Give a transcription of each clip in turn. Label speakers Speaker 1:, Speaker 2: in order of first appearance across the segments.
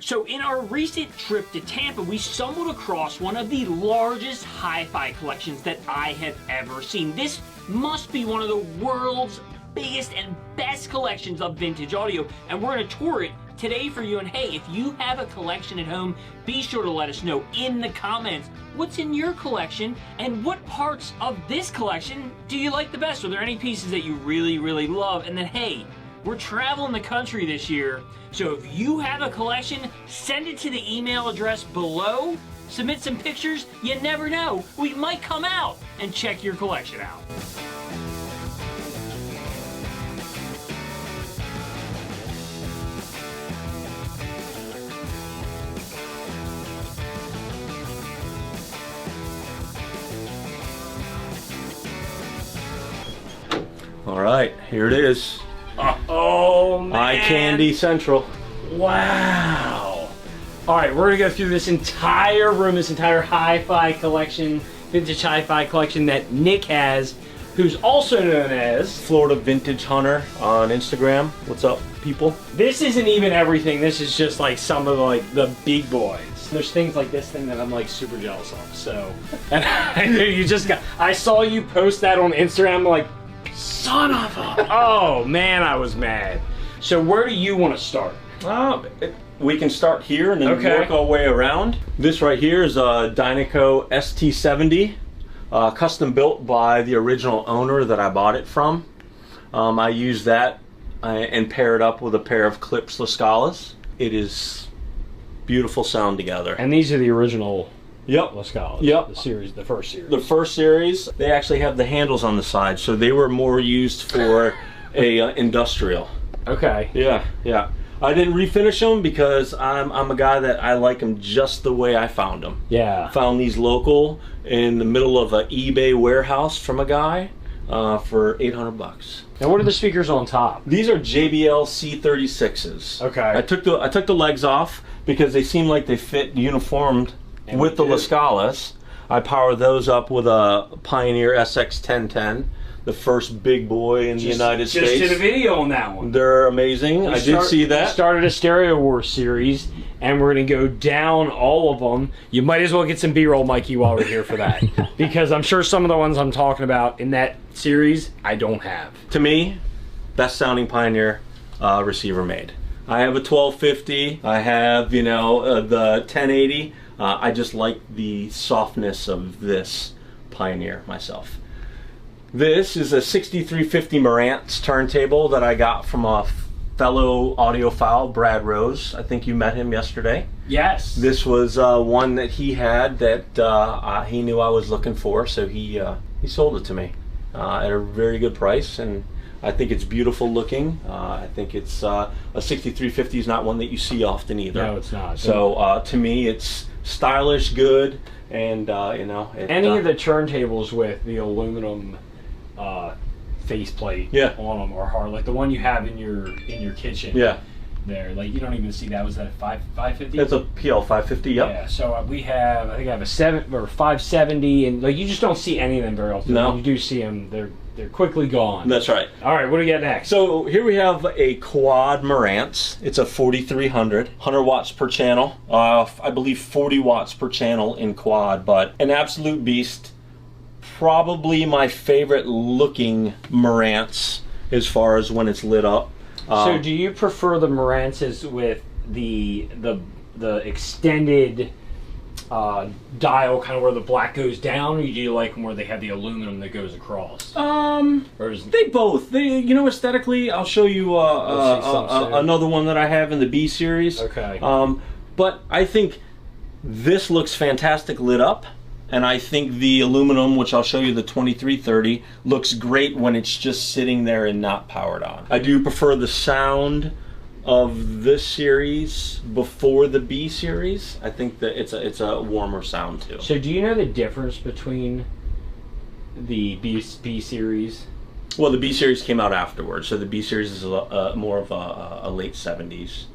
Speaker 1: right, so in our recent trip to Tampa, we stumbled across one of the largest hi-fi collections that I have ever seen. This must be one of the world's biggest and best collections of vintage audio, and we're going to tour it today for you. And hey, if you have a collection at home, be sure to let us know in the comments what's in your collection and what parts of this collection do you like the best. Are there any pieces that you really, really love? And then hey, we're traveling the country this year, so if you have a collection, send it to the email address below. Submit some pictures. You never know, we might come out and check your collection out.
Speaker 2: All right, here it is.
Speaker 1: Oh man!
Speaker 2: Eye Candy Central.
Speaker 1: Wow! All right, we're gonna go through this entire room, this entire hi-fi collection, vintage hi-fi collection that Nick has, who's also known as
Speaker 2: Florida Vintage Hunter on Instagram. What's up, people?
Speaker 1: This isn't even everything. This is just like some of the big boys. There's things like this thing that I'm like super jealous of. So, and I saw you post that on Instagram. I'm like, son of a. Oh man, I was mad. So where do you want to start?
Speaker 2: We can start here and then work our way around. This right here is a Dynaco ST70, custom built by the original owner that I bought it from. I used that and paired up with a pair of Klipsch Lascalas. It is beautiful sound together.
Speaker 1: And these are the original.
Speaker 2: Yep.
Speaker 1: Lascalas.
Speaker 2: Yep.
Speaker 1: The series, the first series.
Speaker 2: The first series, they actually have the handles on the side, so they were more used for a industrial.
Speaker 1: Okay.
Speaker 2: Yeah, yeah. I didn't refinish them because I'm a guy that I like them just the way I found them.
Speaker 1: Yeah.
Speaker 2: Found these local in the middle of an eBay warehouse from a guy for $800.
Speaker 1: Now, what are the speakers on top?
Speaker 2: These are JBL C36s.
Speaker 1: Okay.
Speaker 2: I took the legs off because they seem like they fit uniformed with the Lascalas. I power those up with a Pioneer SX1010, the first big boy in the United States.
Speaker 1: Just did a video on that one.
Speaker 2: They're amazing. I did see that.
Speaker 1: We started a Stereo Wars series, and we're going to go down all of them. You might as well get some B-roll, Mikey, while we're here for that. Because I'm sure some of the ones I'm talking about in that series, I don't have.
Speaker 2: To me, best sounding Pioneer receiver made. I have a 1250. I have, the 1080. I just like the softness of this Pioneer myself. This is a 6350 Marantz turntable that I got from a fellow audiophile, Brad Rose. I think you met him yesterday.
Speaker 1: Yes.
Speaker 2: This was one that he had that he knew I was looking for, so he sold it to me at a very good price, and I think it's beautiful looking. I think it's a 6350 is not one that you see often either.
Speaker 1: No, it's not.
Speaker 2: So to me, it's stylish, good, and
Speaker 1: any of the turntables with the aluminum faceplate on them are hard. Like the one you have in your kitchen.
Speaker 2: Yeah.
Speaker 1: There, like you don't even see that. Was that a 550?
Speaker 2: It's a PL 550. Yep.
Speaker 1: Yeah. So we have, I think I have a 570, and like you just don't see any of them very often.
Speaker 2: No.
Speaker 1: When you do see them, they're quickly gone.
Speaker 2: That's right.
Speaker 1: All right, what do we got next?
Speaker 2: So here we have a quad Marantz. It's a 4300, 100 watts per channel. I believe 40 watts per channel in quad, but an absolute beast. Probably my favorite looking Marantz as far as when it's lit up.
Speaker 1: So do you prefer the Marantzes with the extended dial, kind of where the black goes down, or do you like them where they have the aluminum that goes across?
Speaker 2: They both. They, aesthetically, I'll show you another one that I have in the B series.
Speaker 1: Okay.
Speaker 2: But I think this looks fantastic lit up, and I think the aluminum, which I'll show you, the 2330, looks great when it's just sitting there and not powered on. I do prefer the sound of this series before the B series. I think that it's a warmer sound too.
Speaker 1: So do you know the difference between the B series?
Speaker 2: Well, the B series came out afterwards, so the B series is more of a late 70s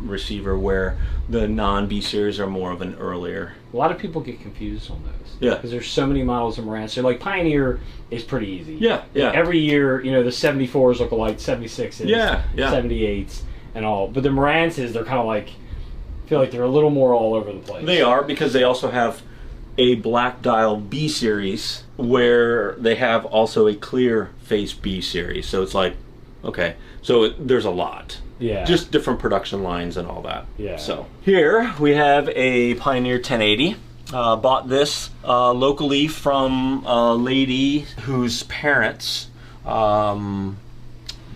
Speaker 2: receiver, where the non-B series are more of an earlier.
Speaker 1: A lot of people get confused on those.
Speaker 2: Yeah.
Speaker 1: Because there's so many models of Marantz. So like Pioneer is pretty easy.
Speaker 2: Yeah, yeah.
Speaker 1: Every year, the 74s look alike, 76s, 78s, and all. But the Marantzes, they're kind of like,
Speaker 3: I feel like they're a little more all over the place.
Speaker 2: They are, because they also have a black dial B series where they have also a clear face B series. So it's like, okay, so there's a lot.
Speaker 3: Yeah.
Speaker 2: Just different production lines and all that.
Speaker 3: Yeah.
Speaker 2: So here we have a Pioneer 1080. Bought this locally from a lady whose parents brought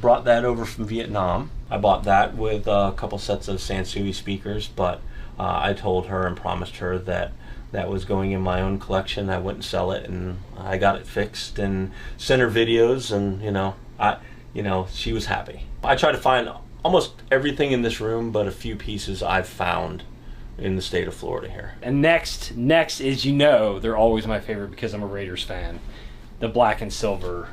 Speaker 2: that over from Vietnam. I bought that with a couple sets of Sansui speakers, but I told her and promised her that that was going in my own collection. I wouldn't sell it, and I got it fixed and sent her videos, and she was happy. I tried to find almost everything in this room, but a few pieces I've found in the state of Florida here.
Speaker 3: And next is, they're always my favorite because I'm a Raiders fan. The black and silver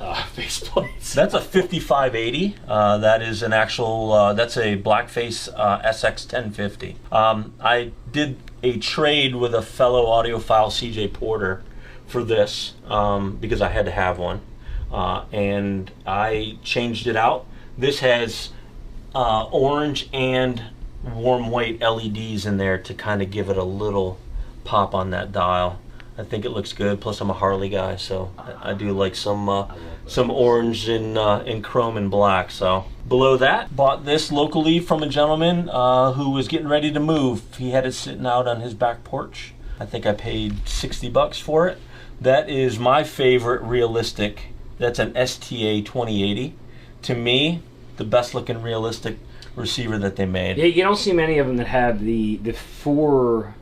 Speaker 3: faceplates.
Speaker 2: That's a 5580. That is an actual, that's a blackface SX 1050. I did a trade with a fellow audiophile, CJ Porter, for this because I had to have one. And I changed it out. This has orange and warm white LEDs in there to kind of give it a little pop on that dial. I think it looks good. Plus, I'm a Harley guy, so I do like some orange in chrome and black. So below that, bought this locally from a gentleman who was getting ready to move. He had it sitting out on his back porch. I think I paid $60 for it. That is my favorite realistic. That's an STA 2080. To me, the best looking realistic receiver that they made.
Speaker 3: Yeah, you don't see many of them that have the 4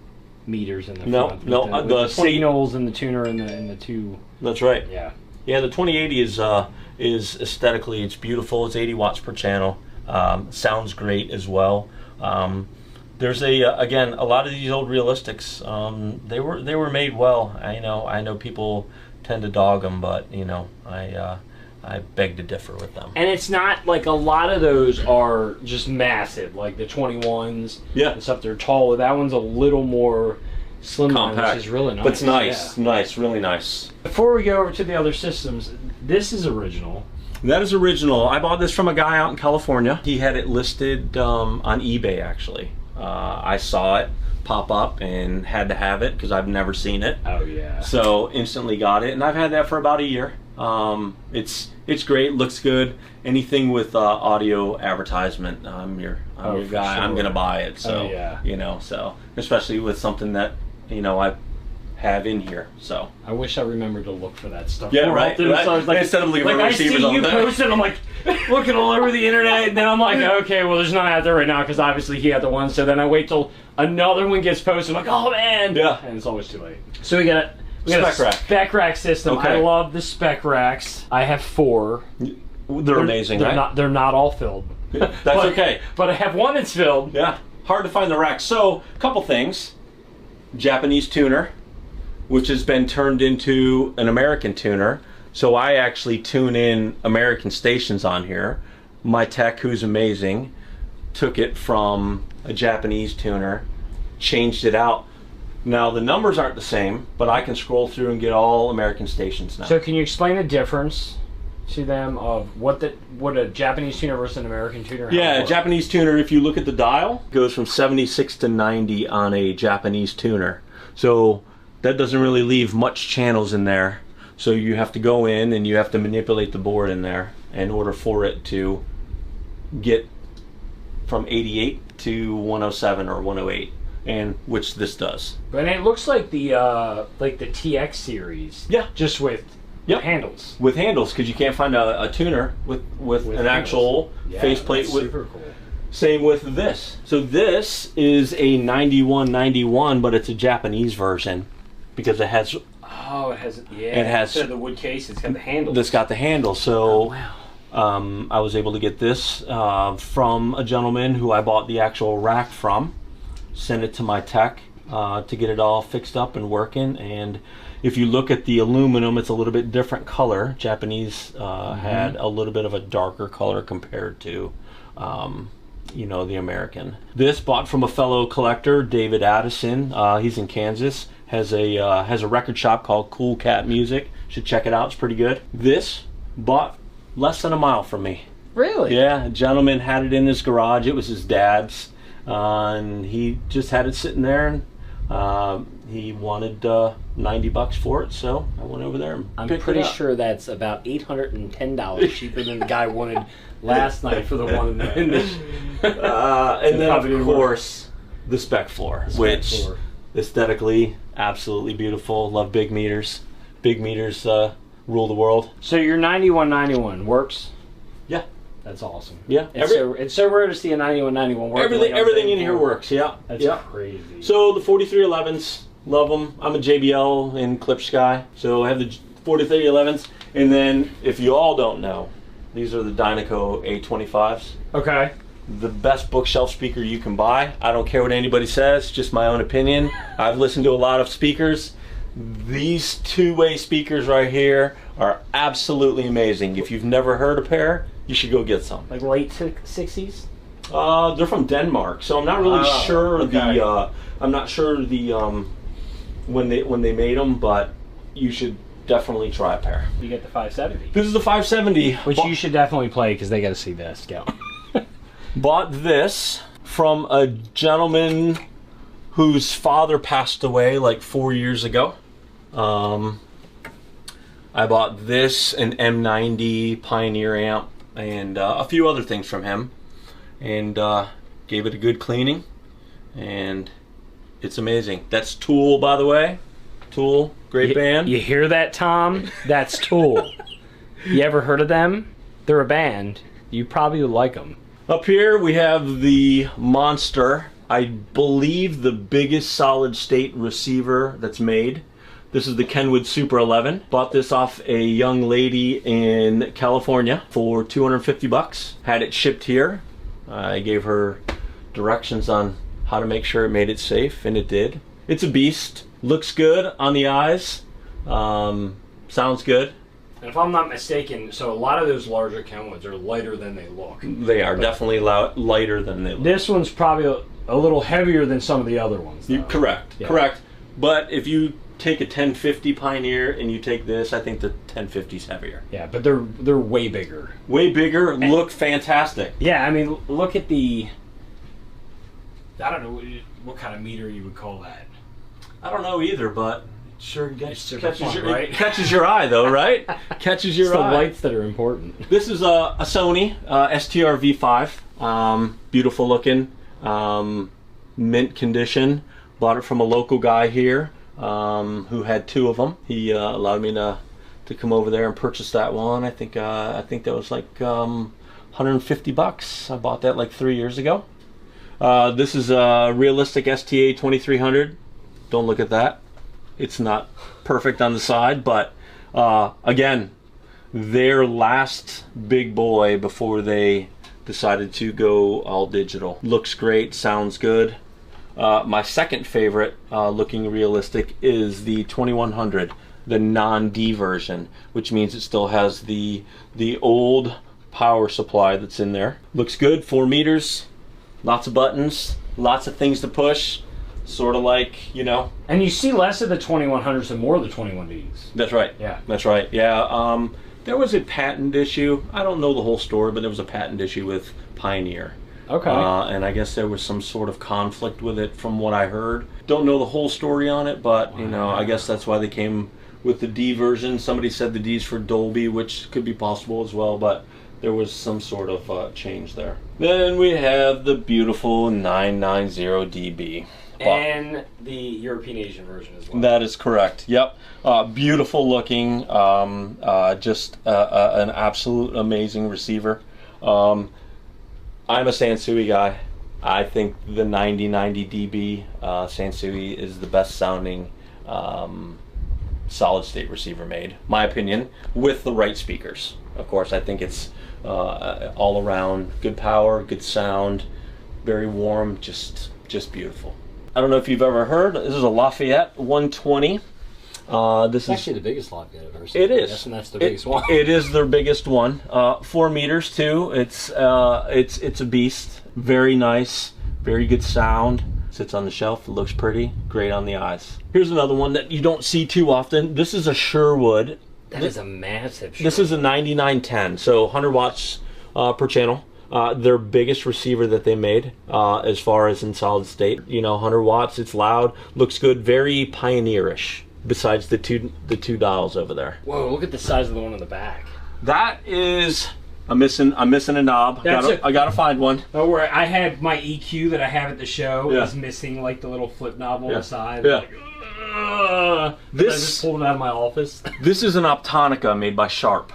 Speaker 3: meters in the front.
Speaker 2: No,
Speaker 3: with the signals and the tuner and the two.
Speaker 2: That's right.
Speaker 3: Yeah.
Speaker 2: Yeah, the 2080 is aesthetically, it's beautiful. It's 80 watts per channel. Sounds great as well. There's again, a lot of these old realistics. They were made well. I know people tend to dog them, but I beg to differ with them.
Speaker 3: And it's not like a lot of those are just massive, like the 21s.
Speaker 2: Yeah.
Speaker 3: And stuff. They're taller. That one's a little more slimline,
Speaker 2: Compact.
Speaker 3: which is really nice.
Speaker 2: But it's nice,
Speaker 3: Yeah.
Speaker 2: nice, really nice.
Speaker 3: Before we go over to the other systems, this is original.
Speaker 2: That is original. I bought this from a guy out in California. He had it listed on eBay, actually. I saw it pop up and had to have it because I've never seen it.
Speaker 3: Oh yeah.
Speaker 2: So instantly got it, and I've had that for about a year. It's great, looks good. Anything with audio advertisement, I'm your guy.
Speaker 3: Sure.
Speaker 2: I'm gonna buy it. So
Speaker 3: yeah.
Speaker 2: so especially with something that I have in here. So
Speaker 3: I wish I remembered to look for that stuff.
Speaker 2: yeah,
Speaker 3: more
Speaker 2: right.
Speaker 3: often.
Speaker 2: Right.
Speaker 3: So I was like,
Speaker 2: Instead of looking for
Speaker 3: I see
Speaker 2: receivers all
Speaker 3: you
Speaker 2: day.
Speaker 3: posted, I'm like looking all over the internet, and then I'm like, okay, well, there's none out there right now because obviously he had the one. So then I wait till another one gets posted. I'm like, oh man,
Speaker 2: Yeah.
Speaker 3: and it's always too late. So we got
Speaker 2: Spec
Speaker 3: a
Speaker 2: rack.
Speaker 3: spec rack system.
Speaker 2: Okay.
Speaker 3: I love the spec racks. I have 4.
Speaker 2: They're amazing,
Speaker 3: They're
Speaker 2: right?
Speaker 3: they're not all filled.
Speaker 2: That's
Speaker 3: But-
Speaker 2: okay.
Speaker 3: But I have one that's filled.
Speaker 2: Yeah, hard to find the rack. So, a couple things. Japanese tuner, which has been turned into an American tuner. So I actually tune in American stations on here. My tech, who's amazing, took it from a Japanese tuner, changed it out. Now the numbers aren't the same, but I can scroll through and get all American stations now.
Speaker 3: So can you explain the difference to them of what a Japanese tuner versus an American tuner?
Speaker 2: Yeah, a Japanese tuner, if you look at the dial, goes from 76 to 90 on a Japanese tuner. So that doesn't really leave much channels in there. So you have to go in and you have to manipulate the board in there in order for it to get from 88 to 107 or 108, and which this does.
Speaker 3: But it looks like the TX series.
Speaker 2: Yeah.
Speaker 3: Just with
Speaker 2: Yep.
Speaker 3: handles.
Speaker 2: With handles, because you can't find a tuner with an
Speaker 3: handles.
Speaker 2: actual
Speaker 3: Yeah,
Speaker 2: faceplate.
Speaker 3: that's
Speaker 2: With
Speaker 3: super cool.
Speaker 2: Same with this. So this is a 9191, but it's a Japanese version because it has
Speaker 3: Oh, it has. Yeah.
Speaker 2: It has-
Speaker 3: instead of the wood case. It's got the handle.
Speaker 2: this got the handle. So
Speaker 3: Wow.
Speaker 2: I was able to get this from a gentleman who I bought the actual rack from. Sent it to my tech to get it all fixed up and working. And if you look at the aluminum, it's a little bit different color. Japanese had a little bit of a darker color compared to the American. This bought from a fellow collector, David Addison. He's in Kansas. Has a record shop called Cool Cat Music. Should check it out. It's pretty good. This bought less than a mile from me.
Speaker 3: Really?
Speaker 2: Yeah, a gentleman had it in his garage. It was his dad's. and he just had it sitting there, and he wanted $90 for it, so I went over there and
Speaker 3: I'm
Speaker 2: picked
Speaker 3: pretty
Speaker 2: it up.
Speaker 3: sure that's about $810 cheaper than the guy wanted last night for the one in the
Speaker 2: And then,
Speaker 3: Probably
Speaker 2: of
Speaker 3: didn't work.
Speaker 2: course, the Spec Floor, which
Speaker 3: floor.
Speaker 2: aesthetically, absolutely beautiful. Love big meters. Big meters rule the world.
Speaker 3: So your 9191 works?
Speaker 2: Yeah.
Speaker 3: That's awesome.
Speaker 2: Yeah.
Speaker 3: It's so rare to see a 9191 work.
Speaker 2: Everything in here works, yeah.
Speaker 3: That's
Speaker 2: yeah.
Speaker 3: crazy.
Speaker 2: So the 4311s, love them. I'm a JBL and Klipsch guy, so I have the 4311s. And then, if you all don't know, these are the Dynaco A25s.
Speaker 3: Okay.
Speaker 2: The best bookshelf speaker you can buy. I don't care what anybody says, just my own opinion. I've listened to a lot of speakers. These two-way speakers right here are absolutely amazing. If you've never heard a pair, you should go get some.
Speaker 3: Like late 60s?
Speaker 2: They're from Denmark, so I'm not really sure
Speaker 3: okay.
Speaker 2: I'm not sure the when they made them, but you should definitely try a pair.
Speaker 3: You get the 570.
Speaker 2: This is the 570,
Speaker 3: Which you should definitely play because they got to see this. Go.
Speaker 2: Bought this from a gentleman whose father passed away like 4 years ago. I bought this, an M90 Pioneer amp, and a few other things from him, and gave it a good cleaning, and it's amazing. That's Tool, by the way. Tool, great band.
Speaker 3: You hear that, Tom? That's Tool. You ever heard of them? They're a band. You probably would like them.
Speaker 2: Up here we have the Monster. I believe the biggest solid state receiver that's made. This is the Kenwood Super 11. Bought this off a young lady in California for $250. Had it shipped here. I gave her directions on how to make sure it made it safe, and it did. It's a beast. Looks good on the eyes. Sounds good.
Speaker 3: And if I'm not mistaken, so a lot of those larger Kenwoods are lighter than they look.
Speaker 2: They are definitely lighter than they look.
Speaker 3: This one's probably a little heavier than some of the other ones.
Speaker 2: Correct,
Speaker 3: Yeah.
Speaker 2: correct. But if you take a 1050 Pioneer and you take this, I think the 1050's heavier.
Speaker 3: Yeah, but they're way bigger.
Speaker 2: Way bigger, look fantastic.
Speaker 3: Yeah, I mean, look at the... I don't know what kind of meter you would call that.
Speaker 2: I don't know either, but it sure
Speaker 3: It's super fun, right?
Speaker 2: it catches your eye though, right? Catches your
Speaker 3: It's the
Speaker 2: eye.
Speaker 3: lights that are important.
Speaker 2: This is a Sony STR V5. Beautiful looking, mint condition. Bought it from a local guy here who had two of them. He allowed me to come over there and purchase that one. I think that was like $150. I bought that like 3 years ago. This is a Realistic STA 2300. Don't look at that. It's not perfect on the side, but again, their last big boy before they decided to go all digital. Looks great, sounds good. My second favorite looking Realistic is the 2100, the non-D version, which means it still has the old power supply that's in there. Looks good, 4 meters, lots of buttons, lots of things to push, sort of like, you know.
Speaker 3: And you see less of the 2100s and more of the 21Ds.
Speaker 2: That's right.
Speaker 3: Yeah.
Speaker 2: That's right. Yeah. There was a patent issue. I don't know the whole story, but there was a patent issue with Pioneer.
Speaker 3: Okay.
Speaker 2: And I guess there was some sort of conflict with it from what I heard. Don't know the whole story on it, but you know, I guess that's why they came with the D version. Somebody said the D's for Dolby, which could be possible as well, but there was some sort of change there. Then we have the beautiful 990DB.
Speaker 3: And the European Asian version as well.
Speaker 2: That is correct. Yep. Beautiful looking. Just an absolute amazing receiver. I'm a Sansui guy. I think the 9090DB Sansui is the best sounding solid state receiver made. My opinion, with the right speakers. Of course, I think it's all around good power, good sound, very warm, just beautiful. I don't know if you've ever heard. This is a Lafayette 120. This
Speaker 3: It's actually the biggest Lafayette I've ever seen.
Speaker 2: It is.
Speaker 3: Yes, and that's the biggest one.
Speaker 2: It is their biggest one. 4 meters too. It's a beast. Very nice. Very good sound. Sits on the shelf. It looks pretty. Great on the eyes. Here's another one that you don't see too often. This is a Sherwood.
Speaker 3: That is a massive
Speaker 2: This is a 9910, so 100 watts per channel. their biggest receiver that they made as far as in solid state. You know, 100 watts, it's loud, looks good, very pioneerish, besides the two dials over there.
Speaker 3: Whoa, look at the size of the one in the back.
Speaker 2: That is, I'm missing a knob. I gotta find one.
Speaker 3: Oh, where I had my EQ that I have at the show
Speaker 2: Yeah.
Speaker 3: is missing like the little flip knob on
Speaker 2: Yeah.
Speaker 3: the side.
Speaker 2: Yeah.
Speaker 3: Like, I just pulled it out of my office.
Speaker 2: This is an Optonica made by Sharp.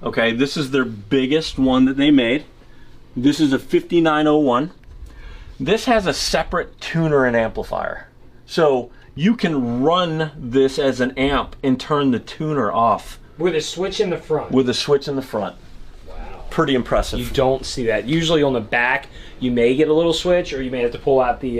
Speaker 2: Okay, this is their biggest one that they made. This is a 5901. This has a separate tuner and amplifier. So you can run this as an amp and turn the tuner off
Speaker 3: With a switch in the front.
Speaker 2: with a switch in the front.
Speaker 3: Wow.
Speaker 2: Pretty impressive.
Speaker 3: You don't see that. Usually on the back, you may get a little switch, or you may have to pull out the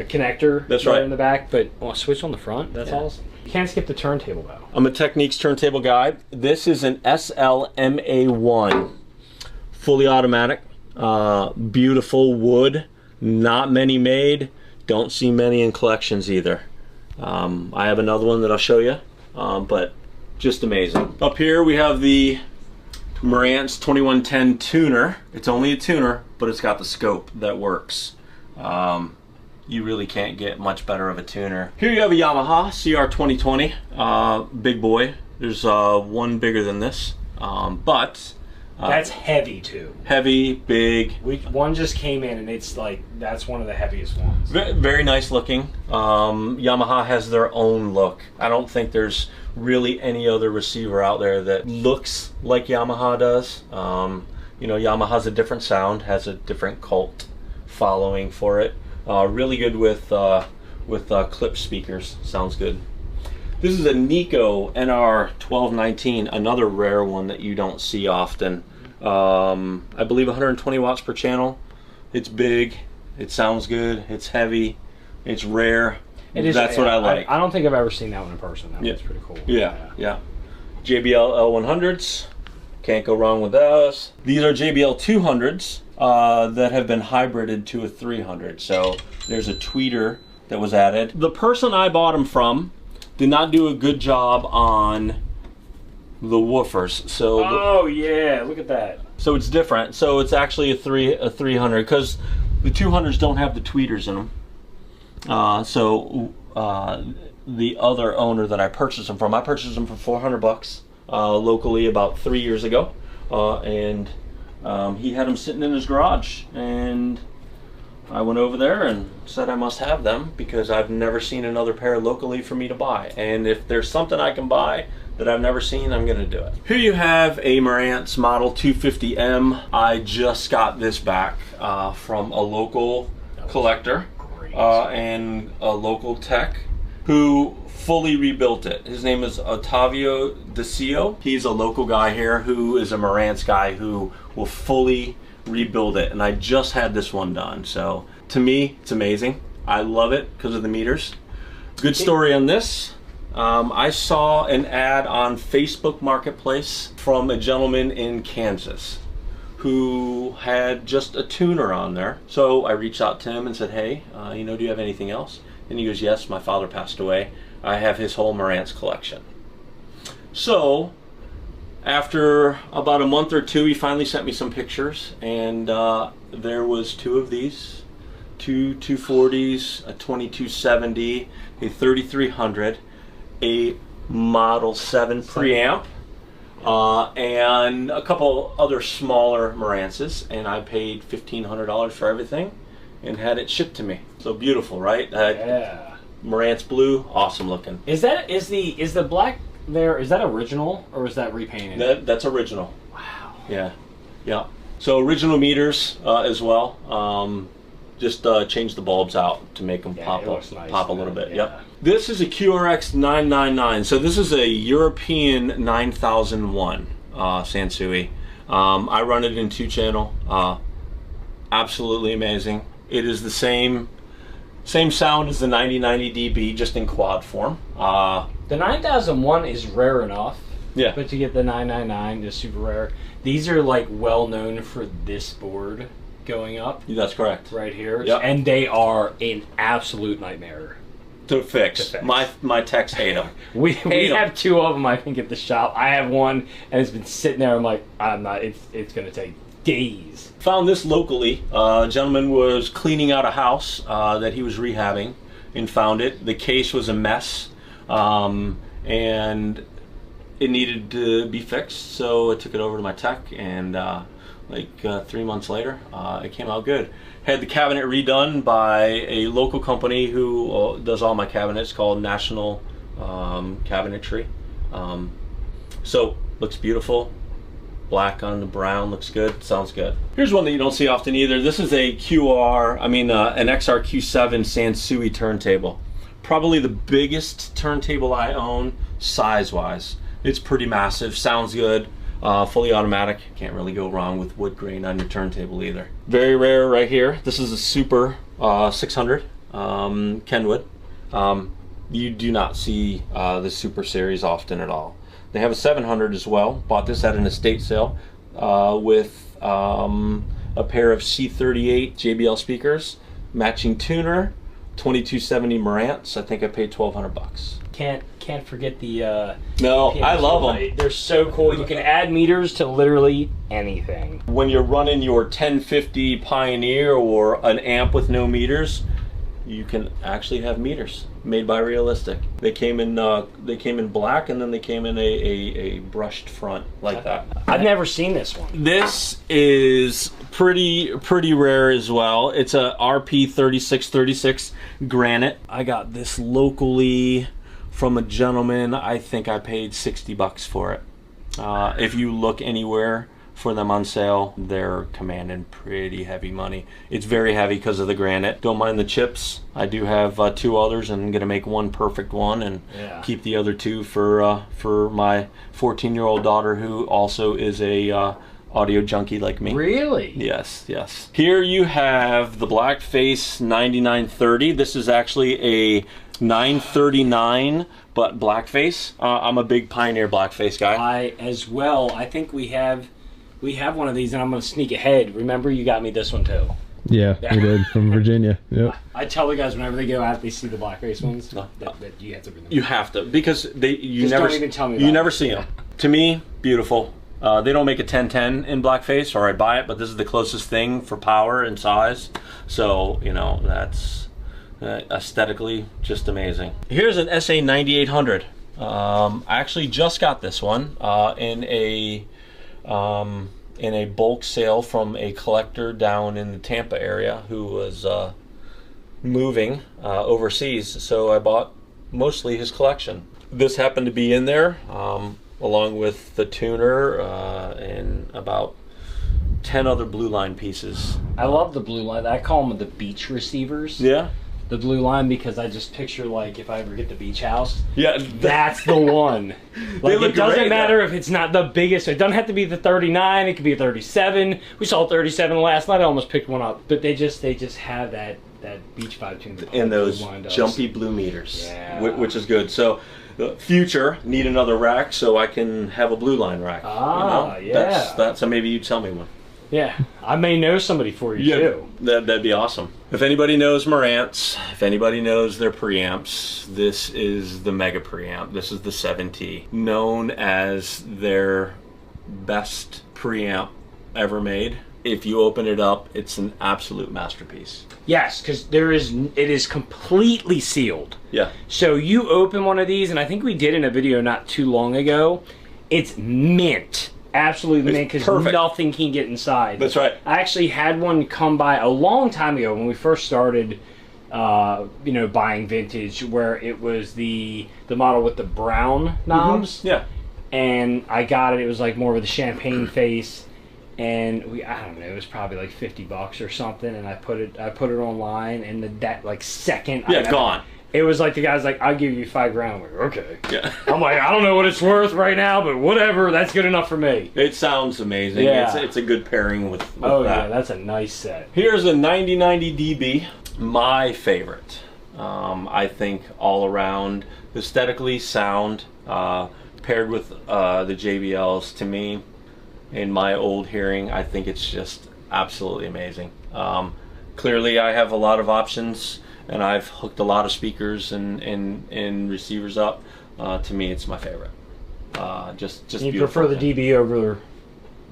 Speaker 3: connector.
Speaker 2: That's right.
Speaker 3: In the back, but a switch on the front. That's awesome. You can't skip the turntable though.
Speaker 2: I'm a Techniques turntable guy. This is an SLMA1, fully automatic, beautiful wood. Not many made. Don't see many in collections either. I have another one that I'll show you, but just amazing. Up here we have the Marantz 2110 tuner. It's only a tuner, but it's got the scope that works. You really can't get much better of a tuner. Here you have a Yamaha CR 2020, big boy. There's one bigger than this, but
Speaker 3: That's heavy too.
Speaker 2: heavy, big,
Speaker 3: One just came in, and it's like that's one of the heaviest ones.
Speaker 2: very nice looking. Yamaha has their own look. I don't think there's really any other receiver out there that looks like Yamaha does. You know, Yamaha's a different sound, has a different cult following for it. Really good with clip speakers. Sounds good. This is a Nico NR 1219, another rare one that you don't see often. I believe 120 watts per channel. It's big, it sounds good, it's heavy, it's rare. That's what I like.
Speaker 3: I don't think I've ever seen that one in person. That
Speaker 2: Yeah.
Speaker 3: one's pretty cool.
Speaker 2: Yeah. JBL L100s, can't go wrong with those. These are JBL 200s that have been hybrided to a 300. So there's a tweeter that was added. The person I bought them from did not do a good job on the woofers. So
Speaker 3: Oh yeah, look at that.
Speaker 2: so it's different. So it's actually a 300 because the 200s don't have the tweeters in them. The other owner that I purchased them from, I purchased them for $400 locally about 3 years ago, and he had them sitting in his garage, and I went over there and said I must have them because I've never seen another pair locally for me to buy, and if there's something I can buy that I've never seen, I'm gonna do it. Here you have a Marantz Model 250M. I just got this back from a local collector and a local tech who fully rebuilt it. His name is Ottavio DeCio. He's a local guy here who is a Marantz guy who will fully rebuild it, and I just had this one done. So to me, it's amazing. I love it because of the meters. Good story on this. I saw an ad on Facebook Marketplace from a gentleman in Kansas who had just a tuner on there. So I reached out to him and said, hey, you know, do you have anything else? And he goes, yes, my father passed away. I have his whole Marantz collection. So after about a month or two, he finally sent me some pictures, and there was two of these, two 240s, a 2270, a 3300, a Model 7 preamp, and a couple other smaller Marantzes, and I paid $1,500 for everything and had it shipped to me. So beautiful, right?
Speaker 3: Yeah.
Speaker 2: Marantz blue, awesome looking.
Speaker 3: Is the black there? Is that original or is that repainted?
Speaker 2: That's original.
Speaker 3: Wow.
Speaker 2: Yeah. So original meters as well. Just change the bulbs out to make them pop
Speaker 3: it looks nice,
Speaker 2: a little bit.
Speaker 3: yeah.
Speaker 2: Yep. This is a QRX 999. So this is a European 9001 Sansui. I run it in 2-channel. Absolutely amazing. It is the same sound as the 9090 dB, just in quad form.
Speaker 3: The 9001 is rare enough.
Speaker 2: Yeah.
Speaker 3: But to get the 999 is super rare. These are like well known for this board going up
Speaker 2: That's correct.
Speaker 3: right here.
Speaker 2: Yep.
Speaker 3: And they are an absolute nightmare.
Speaker 2: To fix. My techs hate them.
Speaker 3: We
Speaker 2: Hate 'em.
Speaker 3: have two of them, I think, at the shop. I have one, and it's been sitting there. I'm like, I'm not. It's going to take days.
Speaker 2: Found this locally. A gentleman was cleaning out a house that he was rehabbing and found it. The case was a mess, and it needed to be fixed, so I took it over to my tech, and 3 months later, it came out good. Had the cabinet redone by a local company who does all my cabinets, called National Cabinetry. So, looks beautiful. Black on the brown, looks good, sounds good. Here's one that you don't see often either. This is a an XR-Q7 Sansui turntable. Probably the biggest turntable I own, size-wise. It's pretty massive, sounds good, fully automatic. Can't really go wrong with wood grain on your turntable either. Very rare right here. This is a Super 600 Kenwood. You do not see the Super Series often at all. They have a 700 as well. Bought this at an estate sale with a pair of C38 JBL speakers, matching tuner, 2270 Marantz. I think I paid $1,200.
Speaker 3: Can't forget the
Speaker 2: No, I love them.
Speaker 3: They're so cool. You can add meters to literally anything.
Speaker 2: When you're running your 1050 Pioneer or an amp with no meters, you can actually have meters made by Realistic. They came in black, and then they came in a brushed front like that.
Speaker 3: I've never seen this one.
Speaker 2: This is pretty rare as well. It's a RP3636 granite. I got this locally from a gentleman. I think I paid $60 for it. If you look anywhere for them on sale, they're commanding pretty heavy money. It's very heavy because of the granite. Don't mind the chips. I do have 2 others, and I'm gonna make one perfect one and keep the other 2 for my 14-year-old daughter, who also is a audio junkie like me.
Speaker 3: Really?
Speaker 2: Yes, yes. Here you have the Blackface 9930. This is actually a 939, but Blackface. I'm a big Pioneer Blackface guy.
Speaker 3: I as well. I think we have one of these, and I'm going to sneak ahead. Remember, you got me this one too.
Speaker 4: Yeah, we did, from Virginia. Yep.
Speaker 3: I tell the guys whenever they go out, they see the Blackface ones, that you have to bring them.
Speaker 2: You have to, because you
Speaker 3: Just
Speaker 2: never
Speaker 3: don't even tell me
Speaker 2: you
Speaker 3: about
Speaker 2: never
Speaker 3: it.
Speaker 2: see them. To me, beautiful. They don't make a 1010 in Blackface, or I buy it, but this is the closest thing for power and size. So, you know, that's aesthetically just amazing. Here's an SA 9800. I actually just got this one in a bulk sale from a collector down in the Tampa area who was moving overseas, so I bought mostly his collection. This happened to be in there along with the tuner and about 10 other Blue Line pieces.
Speaker 3: I love the Blue Line. I call them the beach receivers.
Speaker 2: Yeah?
Speaker 3: The Blue Line, because I just picture, like, if I ever get the beach house,
Speaker 2: Yeah.
Speaker 3: that's the one. Like,
Speaker 2: look
Speaker 3: it doesn't
Speaker 2: great,
Speaker 3: matter
Speaker 2: though.
Speaker 3: if it's not the biggest. It doesn't have to be the 39. It could be a 37. We saw 37 last night. I almost picked one up. But they just have that beach vibe to them.
Speaker 2: And those
Speaker 3: Blue Line does.
Speaker 2: jumpy blue meters,
Speaker 3: Yeah.
Speaker 2: which is good. So, future, need another rack so I can have a Blue Line rack.
Speaker 3: Ah, yeah.
Speaker 2: So maybe you tell me one.
Speaker 3: Yeah, I may know somebody for you too.
Speaker 2: That'd be awesome. If anybody knows Marantz, if anybody knows their preamps, this is the Mega Preamp. This is the 7T, known as their best preamp ever made. If you open it up, it's an absolute masterpiece.
Speaker 3: Yes, because it is completely sealed.
Speaker 2: Yeah.
Speaker 3: So you open one of these, and I think we did in a video not too long ago. It's mint. Absolutely mint, because
Speaker 2: perfect.
Speaker 3: nothing can get inside.
Speaker 2: That's right.
Speaker 3: I actually had one come by a long time ago when we first started, buying vintage, where it was the model with the brown knobs.
Speaker 2: Yeah.
Speaker 3: And I got it. It was like more with a champagne face, and I don't know. It was probably like $50 or something. And I put it online, and that like second.
Speaker 2: Gone.
Speaker 3: It was like the guy's like, "I'll give you $5,000." I'm like, okay.
Speaker 2: Yeah.
Speaker 3: I'm like, I don't know what it's worth right now, but whatever. That's good enough for me.
Speaker 2: It sounds amazing.
Speaker 3: Yeah.
Speaker 2: It's a good pairing with
Speaker 3: Oh
Speaker 2: that.
Speaker 3: yeah, that's a nice set.
Speaker 2: Here's a 9090 DB, my favorite. I think all around aesthetically sound, paired with the JBLs, to me, in my old hearing, I think it's just absolutely amazing. Clearly, I have a lot of options, and I've hooked a lot of speakers and receivers up. To me, it's my favorite. Just
Speaker 3: You
Speaker 2: beautiful.
Speaker 3: prefer the DB over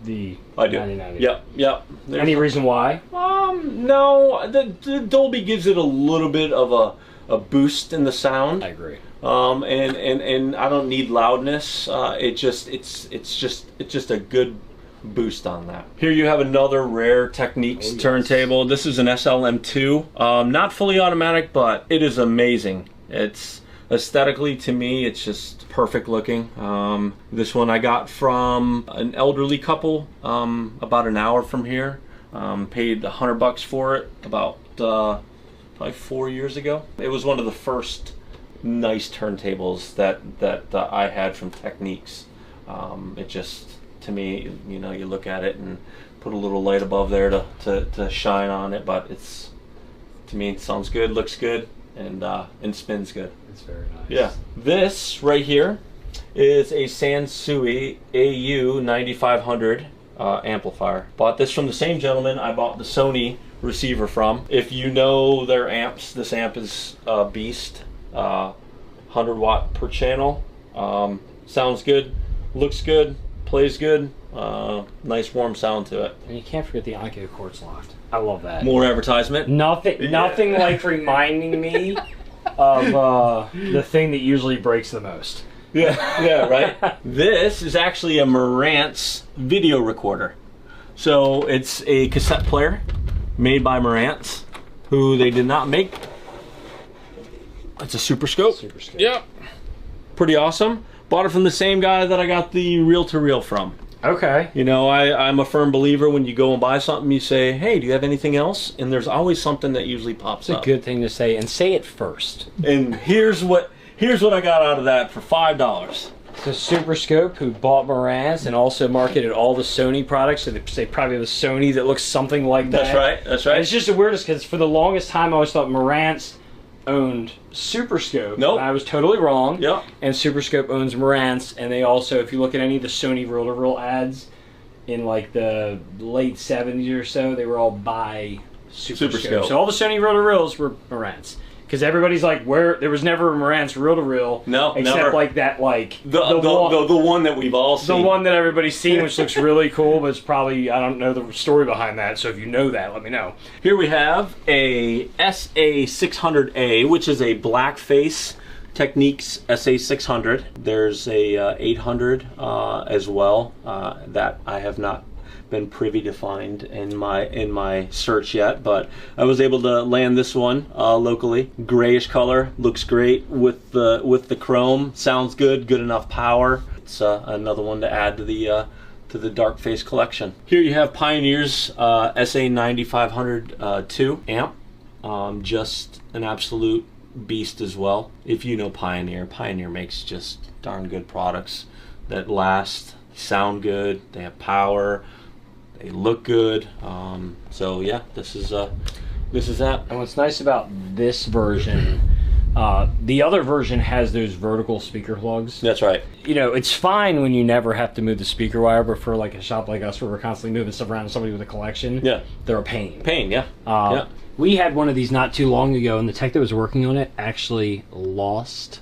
Speaker 3: the
Speaker 2: I do.
Speaker 3: 9090.
Speaker 2: Yep. There's
Speaker 3: Any reason why?
Speaker 2: No, the Dolby gives it a little bit of a boost in the sound.
Speaker 3: I agree.
Speaker 2: And I don't need loudness. It's just a good boost on that. Here you have another Rare Techniques turntable. This is an SLM2. Not fully automatic, but it is amazing. It's aesthetically, to me, it's just perfect looking. This one I got from an elderly couple about an hour from here. Paid $100 for it about probably 4 years ago. It was one of the first nice turntables that I had from Techniques. It just, to me, you know, you look at it and put a little light above there to shine on it, but it's, to me, it sounds good, looks good, and spins good.
Speaker 3: It's very nice.
Speaker 2: Yeah. This right here is a Sansui AU 9500 amplifier. Bought this from the same gentleman I bought the Sony receiver from. If you know their amps, this amp is a beast. 100 watt per channel. Sounds good, looks good, plays good. Nice warm sound to it.
Speaker 3: And you can't forget the Ico Quartz Loft. I love that.
Speaker 2: More advertisement.
Speaker 3: Nothing like reminding me of the thing that usually breaks the most.
Speaker 2: Yeah, right. This is actually a Marantz video recorder. So it's a cassette player made by Marantz, who they did not make. It's a Super Scope.
Speaker 3: Super Scope.
Speaker 2: Yep. Pretty awesome. Bought it from the same guy that I got the reel-to-reel from.
Speaker 3: Okay.
Speaker 2: You know, I'm a firm believer when you go and buy something, you say, hey, do you have anything else? And there's always something that usually pops up.
Speaker 3: It's a good thing to say, and say it first.
Speaker 2: And here's what I got out of that for $5.
Speaker 3: So Super Scope, who bought Marantz and also marketed all the Sony products, so they probably have a Sony that looks something like that.
Speaker 2: That's right.
Speaker 3: And it's just the weirdest because for the longest time I always thought Marantz owned Super Scope.
Speaker 2: Nope.
Speaker 3: I was totally wrong.
Speaker 2: Yep.
Speaker 3: And Super Scope owns Marantz, and they also, if you look at any of the Sony reel-to-reel ads in like the late 70s or so, they were all by Super Scope. So all the Sony reel-to-reels were Marantz. Because everybody's like, there was never a Marantz reel-to-reel.
Speaker 2: No,
Speaker 3: except
Speaker 2: never.
Speaker 3: like that, like
Speaker 2: The one that we've all seen.
Speaker 3: the one that everybody's seen, which looks really cool, but it's probably, I don't know the story behind that, so if you know that, let me know.
Speaker 2: Here we have a SA600A, which is a blackface Techniques SA600. There's a 800 as well that I have not been privy to find in my search yet, but I was able to land this one locally. Grayish color, looks great with the chrome. Sounds good enough power. It's another one to add to the dark face collection. Here you have Pioneer's SA9500 2 amp. Just an absolute beast as well. If you know Pioneer makes just darn good products that last, sound good, they have power, they look good. So yeah, this is that.
Speaker 3: And what's nice about this version, the other version has those vertical speaker plugs.
Speaker 2: That's right.
Speaker 3: You know, it's fine when you never have to move the speaker wire, but for like a shop like us where we're constantly moving stuff around, somebody with a collection,
Speaker 2: Yeah.
Speaker 3: they're a pain.
Speaker 2: Yeah. Yeah.
Speaker 3: We had one of these not too long ago, and the tech that was working on it actually lost.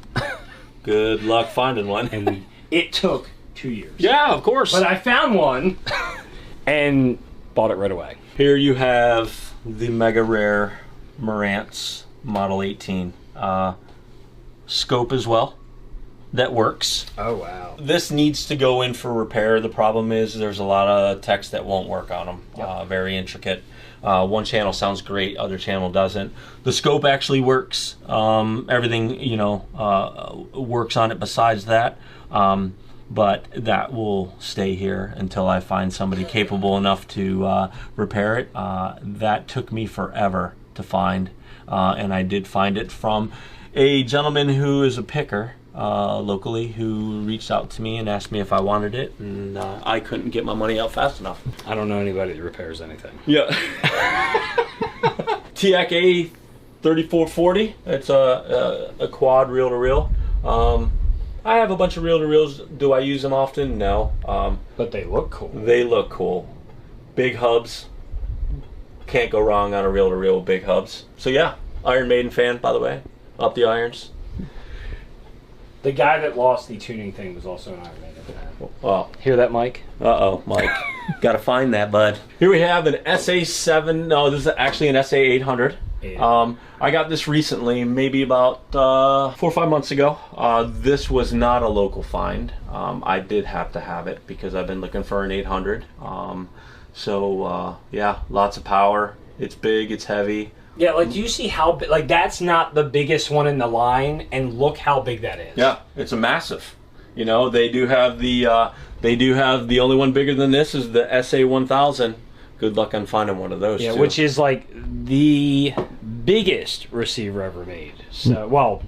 Speaker 2: Good luck finding one.
Speaker 3: And it took 2 years.
Speaker 2: Yeah, of course.
Speaker 3: But I found one and bought it right away.
Speaker 2: Here you have the mega rare Marantz Model 18 scope as well. That works.
Speaker 3: Oh wow.
Speaker 2: This needs to go in for repair. The problem is there's a lot of techs that won't work on them.
Speaker 3: Yep.
Speaker 2: Very intricate. One channel sounds great, other channel doesn't. The scope actually works. Everything, you know, works on it besides that. But that will stay here until I find somebody capable enough to repair it. That took me forever to find, and I did find it from a gentleman who is a picker locally, who reached out to me and asked me if I wanted it, and I couldn't get my money out fast enough.
Speaker 3: I don't know anybody that repairs anything.
Speaker 2: Yeah. TAC 3440. It's a quad reel-to-reel. I have a bunch of reel-to-reels. Do I use them often? No.
Speaker 3: But they look cool.
Speaker 2: They look cool. Big hubs. Can't go wrong on a reel-to-reel with big hubs. So yeah, Iron Maiden fan, by the way. Up the irons.
Speaker 3: The guy that lost the tuning thing was also an Iron Maiden fan.
Speaker 2: Well,
Speaker 3: Hear that, Mike?
Speaker 2: uh-oh, Mike. Gotta find that, bud. Here we have an SA7. No, this is actually an SA800.
Speaker 3: Yeah.
Speaker 2: I got this recently, maybe about 4 or 5 months ago. This was not a local find. I did have to have it because I've been looking for an 800. Yeah, lots of power. It's big, it's heavy.
Speaker 3: Yeah, like, do you see how big? Like, that's not the biggest one in the line, and look how big that is.
Speaker 2: Yeah, it's a massive. You know, they do have the only one bigger than this is the SA1000. Good luck on finding one of those.
Speaker 3: Yeah,
Speaker 2: too.
Speaker 3: which is like the biggest receiver ever made. So, well,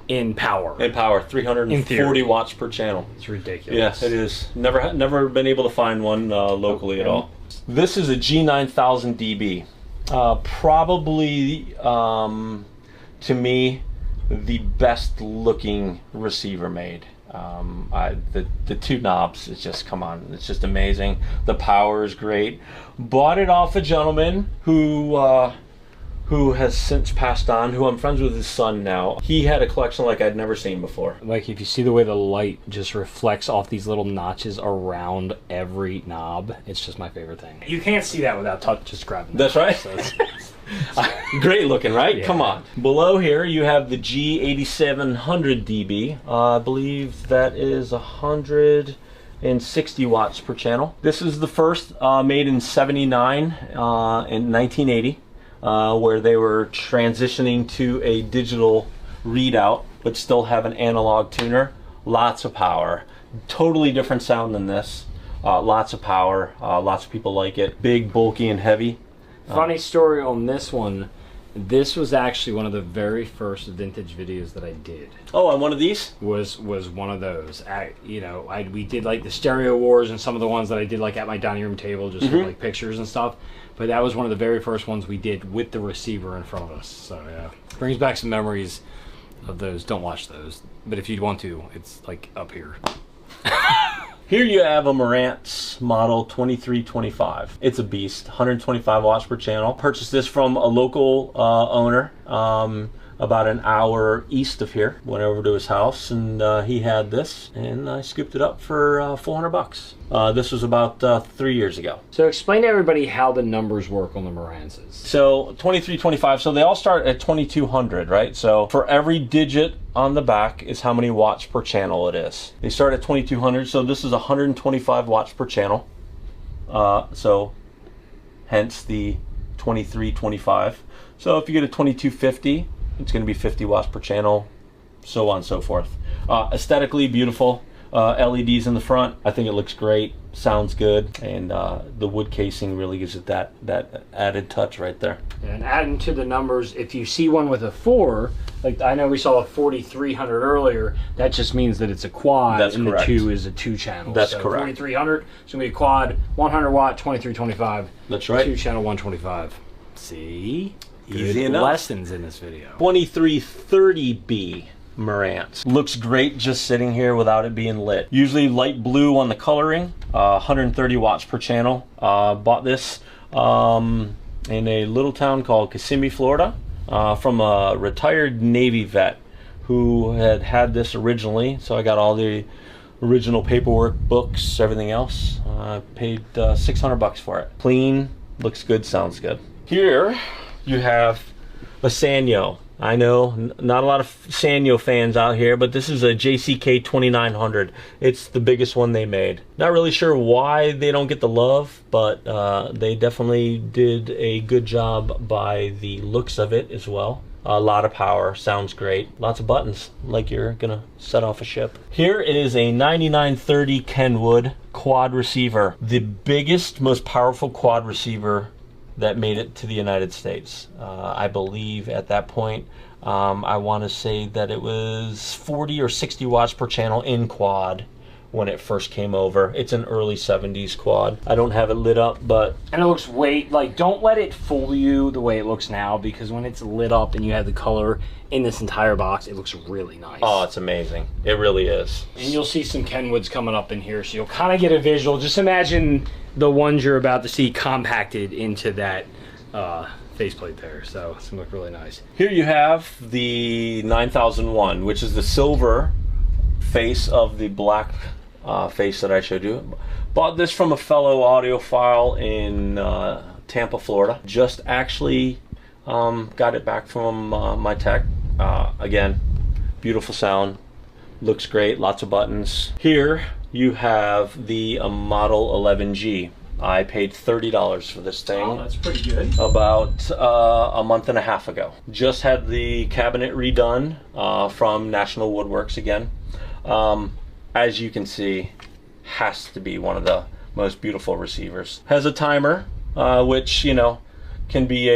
Speaker 3: in power.
Speaker 2: in power,
Speaker 3: In
Speaker 2: 340
Speaker 3: theory.
Speaker 2: watts per channel.
Speaker 3: It's ridiculous.
Speaker 2: Yes, it is. Never been able to find one locally at all. This is a G9000 DB. Probably, to me, the best looking receiver made. The two knobs, it's just, come on, it's just amazing. The power is great. Bought it off a gentleman who has since passed on, who I'm friends with his son now. He had a collection like I'd never seen before.
Speaker 3: Like, if you see the way the light just reflects off these little notches around every knob, it's just my favorite thing. You can't see that without just grabbing
Speaker 2: That's right.
Speaker 3: So it's-
Speaker 2: Great looking, right?
Speaker 3: Yeah.
Speaker 2: Come on. Below here you have the G8700 DB. I believe that is 160 watts per channel. This is the first, made in '79 in 1980, where they were transitioning to a digital readout, but still have an analog tuner. Lots of power. Totally different sound than this. Lots of power. Lots of people like it. Big, bulky, and heavy.
Speaker 3: Funny story on this one. This was actually one of the very first vintage videos that I did.
Speaker 2: Oh, on one of these?
Speaker 3: Was one of those. We did like the Stereo Wars and some of the ones that I did like at my dining room table, just for like pictures and stuff. But that was one of the very first ones we did with the receiver in front of us. So yeah, brings back some memories of those. Don't watch those, but if you'd want to, it's like up here.
Speaker 2: Here you have a Marantz model 2325. It's a beast, 125 watts per channel. Purchased this from a local owner about an hour east of here. Went over to his house and he had this, and I scooped it up for $400. This was about 3 years ago.
Speaker 3: So explain to everybody how the numbers work on the Marantzes.
Speaker 2: So 2325, so they all start at 2200, right? So for every digit on the back is how many watts per channel it is. They start at 2200, so this is 125 watts per channel. So hence the 2325. So if you get a 2250, it's going to be 50 watts per channel, so on and so forth. Aesthetically beautiful. LEDs in the front. I think it looks great, sounds good, and the wood casing really gives it that added touch right there.
Speaker 3: And adding to the numbers, if you see one with a 4, like I know we saw a 4300 earlier, that just means that it's a quad.
Speaker 2: That's
Speaker 3: and
Speaker 2: correct.
Speaker 3: The 2 is a 2 channel.
Speaker 2: That's
Speaker 3: so
Speaker 2: correct.
Speaker 3: 4300, it's gonna be a quad, 100 watt, 2325.
Speaker 2: That's right.
Speaker 3: 2 channel 125. See?
Speaker 2: Easy
Speaker 3: Good
Speaker 2: enough.
Speaker 3: lessons in this video.
Speaker 2: 2330B Marantz. Looks great just sitting here without it being lit. Usually light blue on the coloring, 130 watts per channel. Bought this in a little town called Kissimmee, Florida, from a retired Navy vet who had this originally. So I got all the original paperwork, books, everything else. I paid $600 for it. Clean, looks good, sounds good. Here you have a Sanyo. I know not a lot of Sanyo fans out here, but this is a JCK 2900. It's the biggest one they made. Not really sure why they don't get the love, but they definitely did a good job by the looks of it as well. A lot of power, sounds great. Lots of buttons, like you're gonna set off a ship. Here is a 9930 Kenwood quad receiver. The biggest, most powerful quad receiver that made it to the United States. I believe at that point, I want to say that it was 40 or 60 watts per channel in quad when it first came over. It's an early 70s quad. I don't have it lit up, but...
Speaker 3: And it looks like, don't let it fool you the way it looks now, because when it's lit up and you have the color in this entire box, it looks really nice.
Speaker 2: Oh, it's amazing. It really is.
Speaker 3: And you'll see some Kenwoods coming up in here, so you'll kind of get a visual. Just imagine the ones you're about to see compacted into that faceplate there. So it's gonna look really nice.
Speaker 2: Here you have the 9001, which is the silver face of the black face that I showed you. Bought this from a fellow audiophile in Tampa, Florida. Just actually got it back from my tech. Again, beautiful sound, looks great, lots of buttons. Here you have the Model 11G. I paid $30 for this thing.
Speaker 3: Oh, that's pretty good.
Speaker 2: About a month and a half ago. Just had the cabinet redone from National Woodworks again. As you can see, has to be one of the most beautiful receivers. Has a timer, which, you know, can be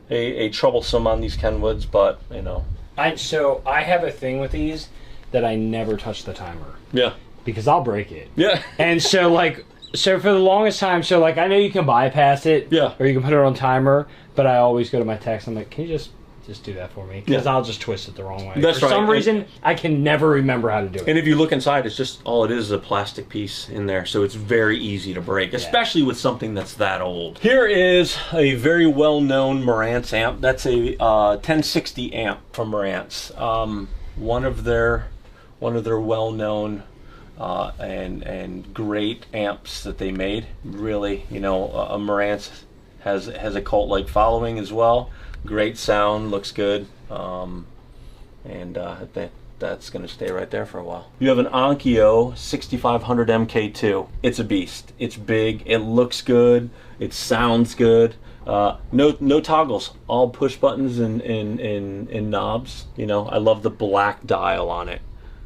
Speaker 2: a troublesome on these Kenwoods, but, you know.
Speaker 3: So I have a thing with these that I never touch the timer.
Speaker 2: Yeah.
Speaker 3: Because I'll break it.
Speaker 2: Yeah.
Speaker 3: And so, like, so for the longest time, so like I know you can bypass it,
Speaker 2: yeah,
Speaker 3: or you can put it on timer, but I always go to my text. I'm like, can you just do that for me? Because
Speaker 2: yeah,
Speaker 3: I'll just twist it the wrong way.
Speaker 2: That's
Speaker 3: for
Speaker 2: right.
Speaker 3: some reason, I can never remember how to do it.
Speaker 2: And if you look inside, it's just all it is a plastic piece in there, so it's very easy to break, especially with something that's that old. Here is a very well-known Marantz amp. That's a 1060 amp from Marantz. One of their well-known and great amps that they made. Really, you know, Marantz has a cult-like following as well. Great sound, looks good, and I think that's going to stay right there for a while. You have an Onkyo 6500 MK2. It's a beast. It's big. It looks good. It sounds good. No toggles. All push buttons and knobs. You know, I love the black dial on it.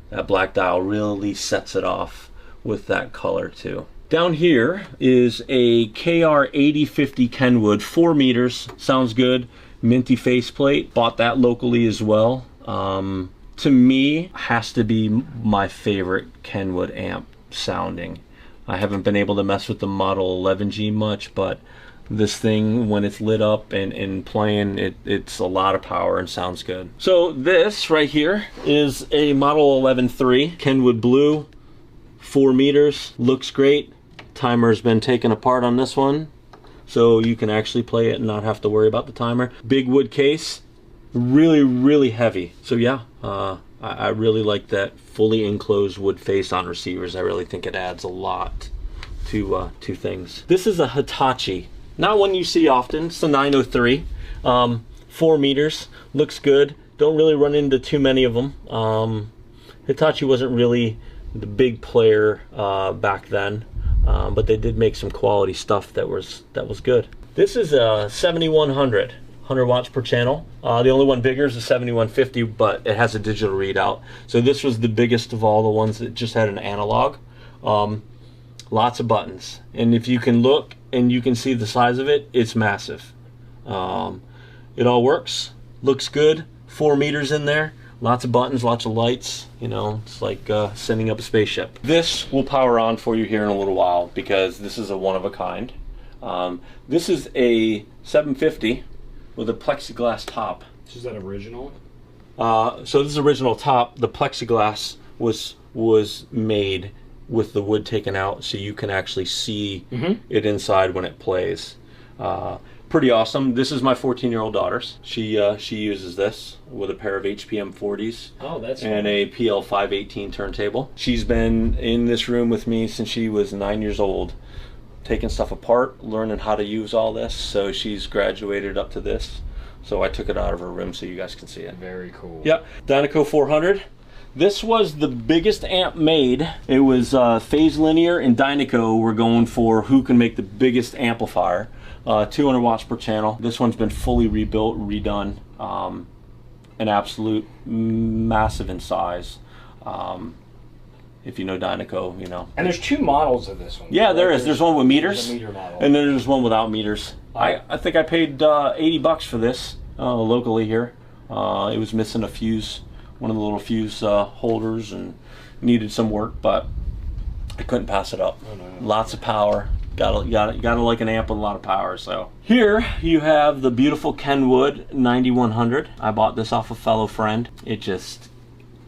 Speaker 2: That black dial really sets it off with that color too. Down here is a KR8050 Kenwood, 4 meters, sounds good. Minty faceplate, bought that locally as well. To me, has to be my favorite Kenwood amp sounding. I haven't been able to mess with the Model 11G much, but this thing, when it's lit up and playing, it's a lot of power and sounds good. So this right here is a Model 11.3 Kenwood Blue, 4 meters, looks great. Timer's been taken apart on this one, so you can actually play it and not have to worry about the timer. Big wood case, really heavy. So yeah, I really like that fully enclosed wood face on receivers. I really think it adds a lot to things. This is a Hitachi. Not one you see often. It's the 903, 4 meters, looks good. Don't really run into too many of them. Hitachi wasn't really the big player back then, but they did make some quality stuff that was good. This is a 7100, 100 watts per channel. The only one bigger is the 7150, but it has a digital readout. So this was the biggest of all the ones that just had an analog. Lots of buttons, and if you can look and you can see the size of it, it's massive. It all works, looks good. 4 meters in there, lots of buttons, lots of lights. You know, it's like sending up a spaceship. This will power on for you here in a little while because this is a one of a kind. This is a 750 with a plexiglass top.
Speaker 3: Is that original?
Speaker 2: So this is original top. The plexiglass was made with the wood taken out, so you can actually see it inside when it plays. Pretty awesome. This is my 14-year-old daughter's. She uses this with a pair of HPM 40s.
Speaker 3: Oh, that's
Speaker 2: and a PL 518 turntable. She's been in this room with me since she was 9 years old, taking stuff apart, learning how to use all this. So she's graduated up to this. So I took it out of her room so you guys can see it.
Speaker 3: Very cool.
Speaker 2: Yep, Dynaco 400. This was the biggest amp made. It was Phase Linear and Dynaco were going for who can make the biggest amplifier. 200 watts per channel. This one's been fully rebuilt, redone. An absolute massive in size. If you know Dynaco, you know.
Speaker 3: And there's 2 models of this one.
Speaker 2: Yeah, there is. There's one with meters,
Speaker 3: a meter model,
Speaker 2: and then there's one without meters. I think I paid $80 for this locally here. It was missing a fuse, one of the little fuse holders, and needed some work, but I couldn't pass it up. Oh, no. Lots of power. Gotta like an amp with a lot of power. So here you have the beautiful Kenwood 9100. I bought this off a fellow friend. It just,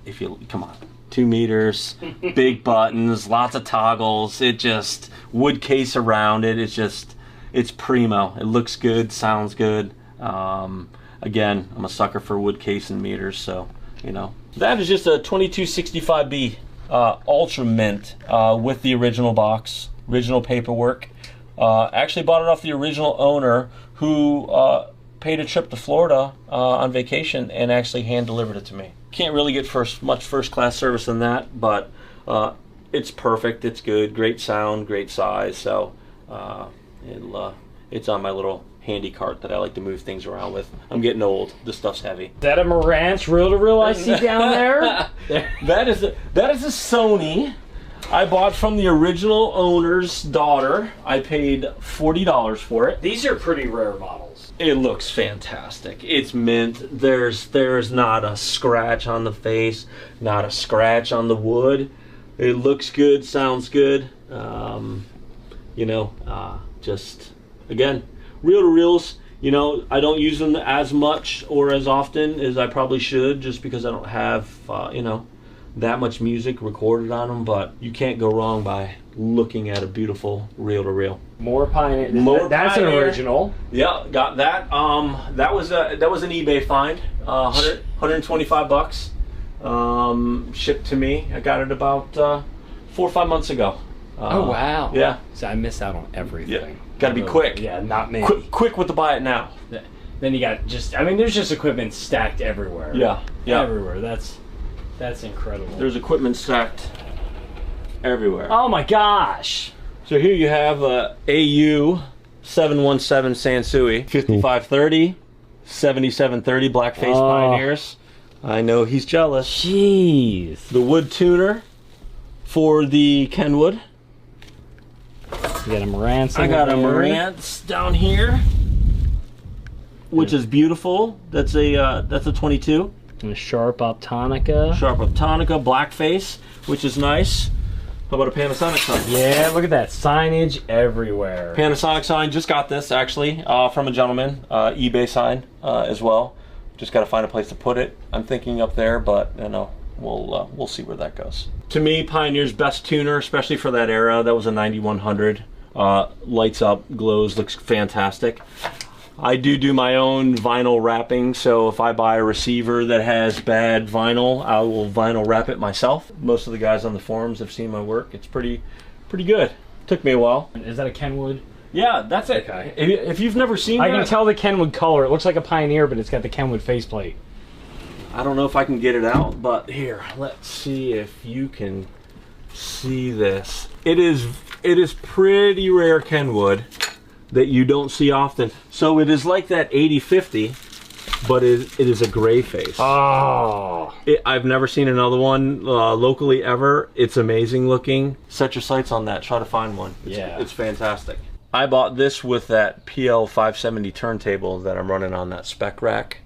Speaker 2: if you come on, 2 meters, big buttons, lots of toggles. It just wood case around it. It's primo. It looks good, sounds good. Again, I'm a sucker for wood case and meters, so you know. That is just a 2265B Ultra Mint with the original box, original paperwork. Actually bought it off the original owner who paid a trip to Florida on vacation and actually hand delivered it to me. Can't really get much first class service than that, but it's perfect, it's good, great sound, great size, so it's on my little handy cart that I like to move things around with. I'm getting old, this stuff's heavy.
Speaker 3: Is that a Marantz reel-to-reel I see down there?
Speaker 2: That is a Sony I bought from the original owner's daughter. I paid $40 for it.
Speaker 3: These are pretty rare models.
Speaker 2: It looks fantastic. It's mint. There's not a scratch on the face, not a scratch on the wood. It looks good, sounds good. Just again, reel-to-reels. I don't use them as much or as often as I probably should, just because I don't have that much music recorded on them. But you can't go wrong by looking at a beautiful reel-to-reel.
Speaker 3: More Pioneer. That's
Speaker 2: Pioneer.
Speaker 3: An original.
Speaker 2: Yeah, got that. That was an eBay find. $125. Shipped to me. I got it about 4 or 5 months ago.
Speaker 3: Oh wow.
Speaker 2: Yeah.
Speaker 3: So I missed out on everything.
Speaker 2: Yeah. Got to be quick.
Speaker 3: Yeah, not me.
Speaker 2: Quick with the buy it now.
Speaker 3: Then you got there's just equipment stacked everywhere.
Speaker 2: Yeah.
Speaker 3: Everywhere. That's incredible.
Speaker 2: There's equipment stacked everywhere.
Speaker 3: Oh my gosh.
Speaker 2: So here you have a AU 717 Sansui 5530, 7730 Blackface Pioneers. I know he's jealous.
Speaker 3: Jeez.
Speaker 2: The wood tuner for the Kenwood.
Speaker 3: You got a Marantz.
Speaker 2: I got a Marantz down here, which is beautiful. That's a 22.
Speaker 3: And a Sharp Optonica.
Speaker 2: Sharp Optonica Blackface, which is nice. How about a Panasonic sign?
Speaker 3: Yeah, look at that signage everywhere.
Speaker 2: Panasonic sign. Just got this actually from a gentleman. eBay sign as well. Just got to find a place to put it. I'm thinking up there, but we'll see where that goes. To me, Pioneer's best tuner, especially for that era. That was a 9100. Lights up, glows, looks fantastic. I do my own vinyl wrapping, so if I buy a receiver that has bad vinyl, I will vinyl wrap it myself. Most of the guys on the forums have seen my work. It's pretty good. Took me a while.
Speaker 3: Is that a Kenwood?
Speaker 2: Yeah, that's it.
Speaker 3: Okay.
Speaker 2: If you've never seen
Speaker 3: I
Speaker 2: that,
Speaker 3: can tell the Kenwood color. It looks like a Pioneer, but it's got the Kenwood faceplate.
Speaker 2: I don't know if I can get it out, but here, let's see if you can see this. It is pretty rare Kenwood that you don't see often. So it is like that 8050, but it is a gray face.
Speaker 3: Oh.
Speaker 2: I've never seen another one locally ever. It's amazing looking. Set your sights on that. Try to find one. It's fantastic. I bought this with that PL570 turntable that I'm running on that spec rack.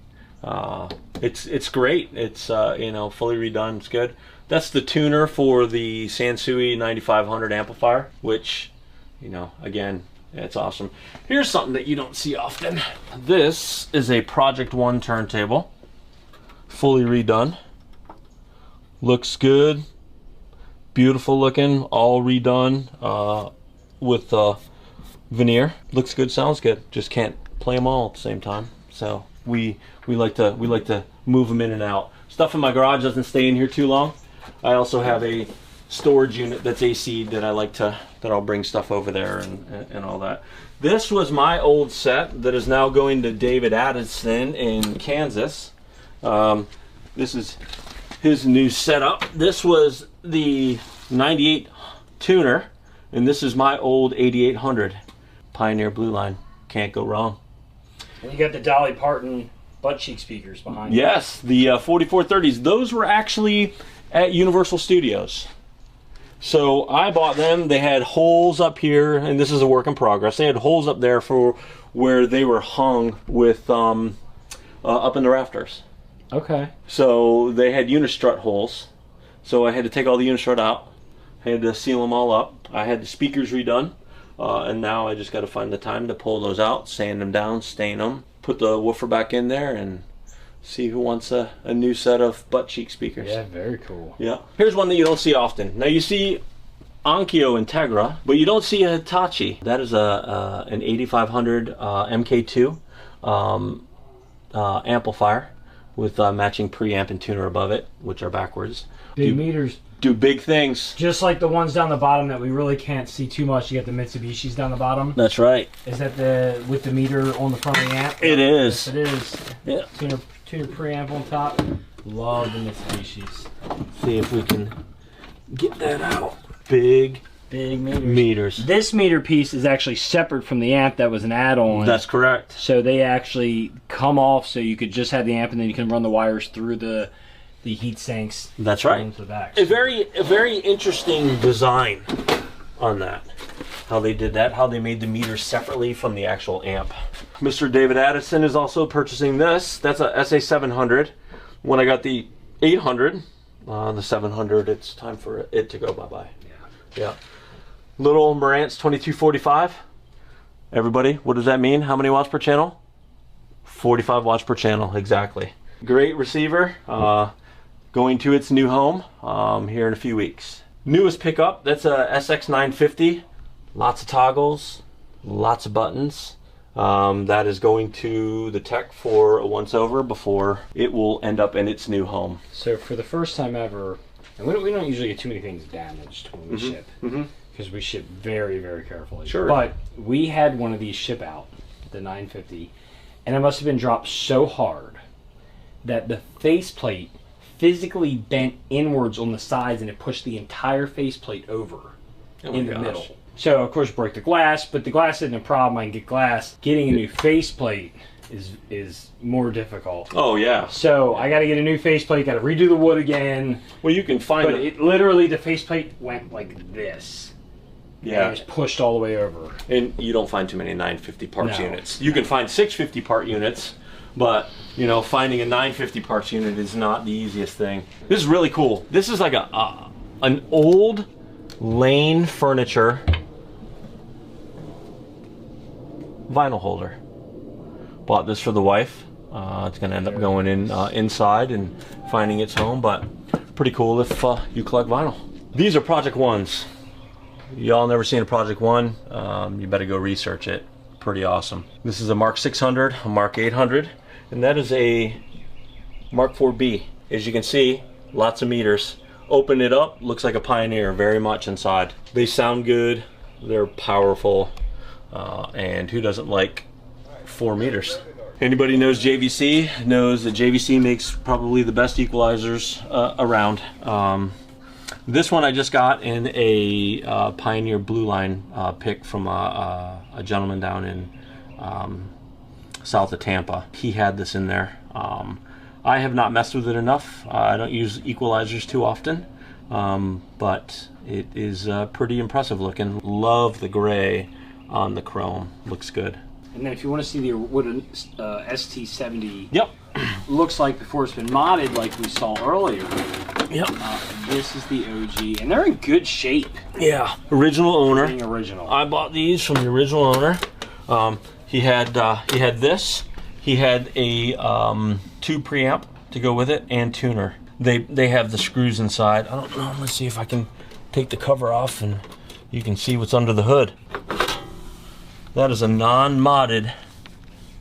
Speaker 2: It's great. It's fully redone. It's good. That's the tuner for the Sansui 9500 amplifier, which again, it's awesome. Here's something that you don't see often. This is a Project One turntable, fully redone. Looks good, beautiful looking, all redone with veneer. Looks good, sounds good. Just can't play them all at the same time. So we like to move them in and out. Stuff in my garage doesn't stay in here too long. I also have a storage unit that's AC that I'll bring stuff over there and all that. This was my old set that is now going to David Addison in Kansas. This is his new setup. This was the 98 tuner, and this is my old 8800 Pioneer Blue Line. Can't go wrong.
Speaker 3: You got the Dolly Parton butt cheek speakers behind you.
Speaker 2: Yes, the 4430s. Those were actually at Universal Studios. So I bought them. They had holes up here, and this is a work in progress. They had holes up there for where they were hung with up in the rafters.
Speaker 3: Okay.
Speaker 2: So they had unistrut holes. So I had to take all the unistrut out. I had to seal them all up. I had the speakers redone. And now I just got to find the time to pull those out, sand them down, stain them, put the woofer back in there, and see who wants a new set of butt cheek speakers.
Speaker 3: Yeah, very cool.
Speaker 2: Yeah. Here's one that you don't see often. Now you see Onkyo Integra, but you don't see a Hitachi. That is an 8500 MK2 amplifier. with matching preamp and tuner above it, which are backwards.
Speaker 3: Big meters.
Speaker 2: Do big things.
Speaker 3: Just like the ones down the bottom that we really can't see too much. You got the Mitsubishis down the bottom.
Speaker 2: That's right.
Speaker 3: Is that the with the meter on the front of the amp?
Speaker 2: It is.
Speaker 3: Yes, it is.
Speaker 2: Yeah.
Speaker 3: Tuner preamp on top. Love the Mitsubishis.
Speaker 2: See if we can get that out. Big meters.
Speaker 3: This meter piece is actually separate from the amp that was an add-on.
Speaker 2: That's correct.
Speaker 3: So they actually come off, so you could just have the amp and then you can run the wires through the heat sinks.
Speaker 2: That's right.
Speaker 3: Into the back.
Speaker 2: A very interesting design on that. How they did that, how they made the meters separately from the actual amp. Mr. David Addison is also purchasing this. That's a SA700. When I got the 800, the 700, it's time for it to go bye-bye. Yeah. Little Marantz 2245. Everybody, what does that mean? How many watts per channel? 45 watts per channel, exactly. Great receiver. Going to its new home here in a few weeks. Newest pickup, that's a SX950. Lots of toggles, lots of buttons. That is going to the tech for a once over before it will end up in its new home.
Speaker 3: So for the first time ever, and we don't usually get too many things damaged when we ship, because we ship very, very carefully.
Speaker 2: Sure.
Speaker 3: But we had one of these ship out, the 950, and it must have been dropped so hard that the faceplate physically bent inwards on the sides and it pushed the entire faceplate over in the middle. So of course broke the glass, but the glass isn't a problem. I can get glass. Getting a new faceplate is more difficult.
Speaker 2: Oh yeah.
Speaker 3: So I got to get a new faceplate. Got to redo the wood again.
Speaker 2: Well, you can find
Speaker 3: But it literally, the faceplate went like this.
Speaker 2: Yeah.
Speaker 3: And it was pushed all the way over.
Speaker 2: And you don't find too many 950 parts
Speaker 3: No.
Speaker 2: units. You can find 650 part units, but you know, finding a 950 parts unit is not the easiest thing. This is really cool. This is like an old Lane Furniture vinyl holder. Bought this for the wife. It's going to end up going in inside and finding its home, but pretty cool if you collect vinyl. These are Project Ones. Y'all never seen a Project One, you better go research it. Pretty awesome. This is a Mark 600, a Mark 800, and that is a Mark 4B. As you can see, lots of meters. Open it up, looks like a Pioneer very much inside. They sound good, they're powerful, and who doesn't like 4 meters? Anybody knows JVC knows that JVC makes probably the best equalizers around. This one I just got in a Pioneer Blue Line pick from a gentleman down in south of Tampa. He had this in there. I have not messed with it enough. I don't use equalizers too often, but it is pretty impressive looking. Love the gray on the chrome. Looks good.
Speaker 3: And then if you want to see what an ST70
Speaker 2: Yep.
Speaker 3: looks like before it's been modded, like we saw earlier.
Speaker 2: Yep.
Speaker 3: This is the OG, and they're in good shape.
Speaker 2: Yeah. Original owner.
Speaker 3: Being original.
Speaker 2: I bought these from the original owner. He had this. He had a tube preamp to go with it and tuner. They have the screws inside. I don't know. Let's see if I can take the cover off and you can see what's under the hood. That is a non-modded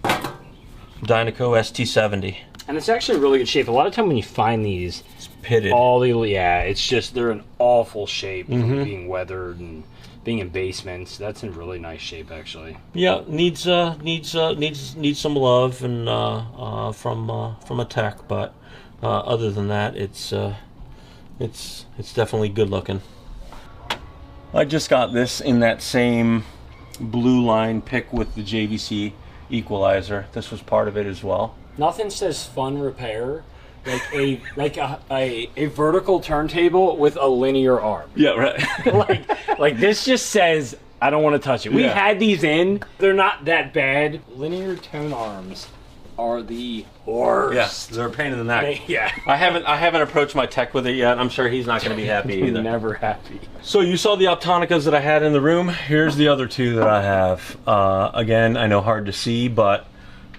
Speaker 2: Dynaco ST70.
Speaker 3: And it's actually in really good shape. A lot of time when you find these,
Speaker 2: It's pitted.
Speaker 3: it's just they're in awful shape from being weathered and being in basements. That's in really nice shape, actually.
Speaker 2: Yeah, needs some love and from a tech, but other than that, it's definitely good looking. I just got this in that same Blue Line pick with the JVC equalizer. This was part of it as well.
Speaker 3: Nothing says fun repair like a vertical turntable with a linear arm.
Speaker 2: Yeah, right.
Speaker 3: like this just says I don't want to touch it. We
Speaker 2: Yeah.
Speaker 3: had these in. They're not that bad. Linear tone arms are the worst.
Speaker 2: Yes, they're a pain in the neck.
Speaker 3: Yeah.
Speaker 2: I haven't approached my tech with it yet. I'm sure he's not going to be happy either.
Speaker 3: Never happy.
Speaker 2: So you saw the Optonicas that I had in the room. Here's the other two that I have. Again, I know hard to see, but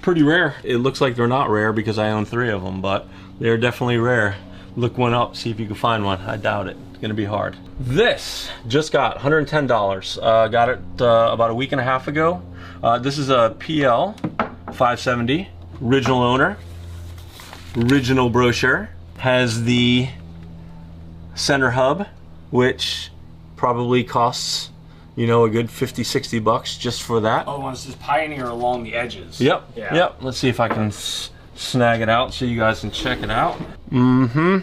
Speaker 2: pretty rare. It looks like they're not rare because I own 3 of them, but they're definitely rare. Look one up, see if you can find one. I doubt it. It's gonna be hard. This just got $110. Got it about a week and a half ago. This is a PL 570, original owner. original brochure. Has the center hub, which probably costs, you know, a good 50, 60 bucks just for that.
Speaker 3: Oh, and it's this Pioneer along the edges.
Speaker 2: Yep,
Speaker 3: Yeah.
Speaker 2: yep. Let's see if I can snag it out so you guys can check it out. Mm-hmm.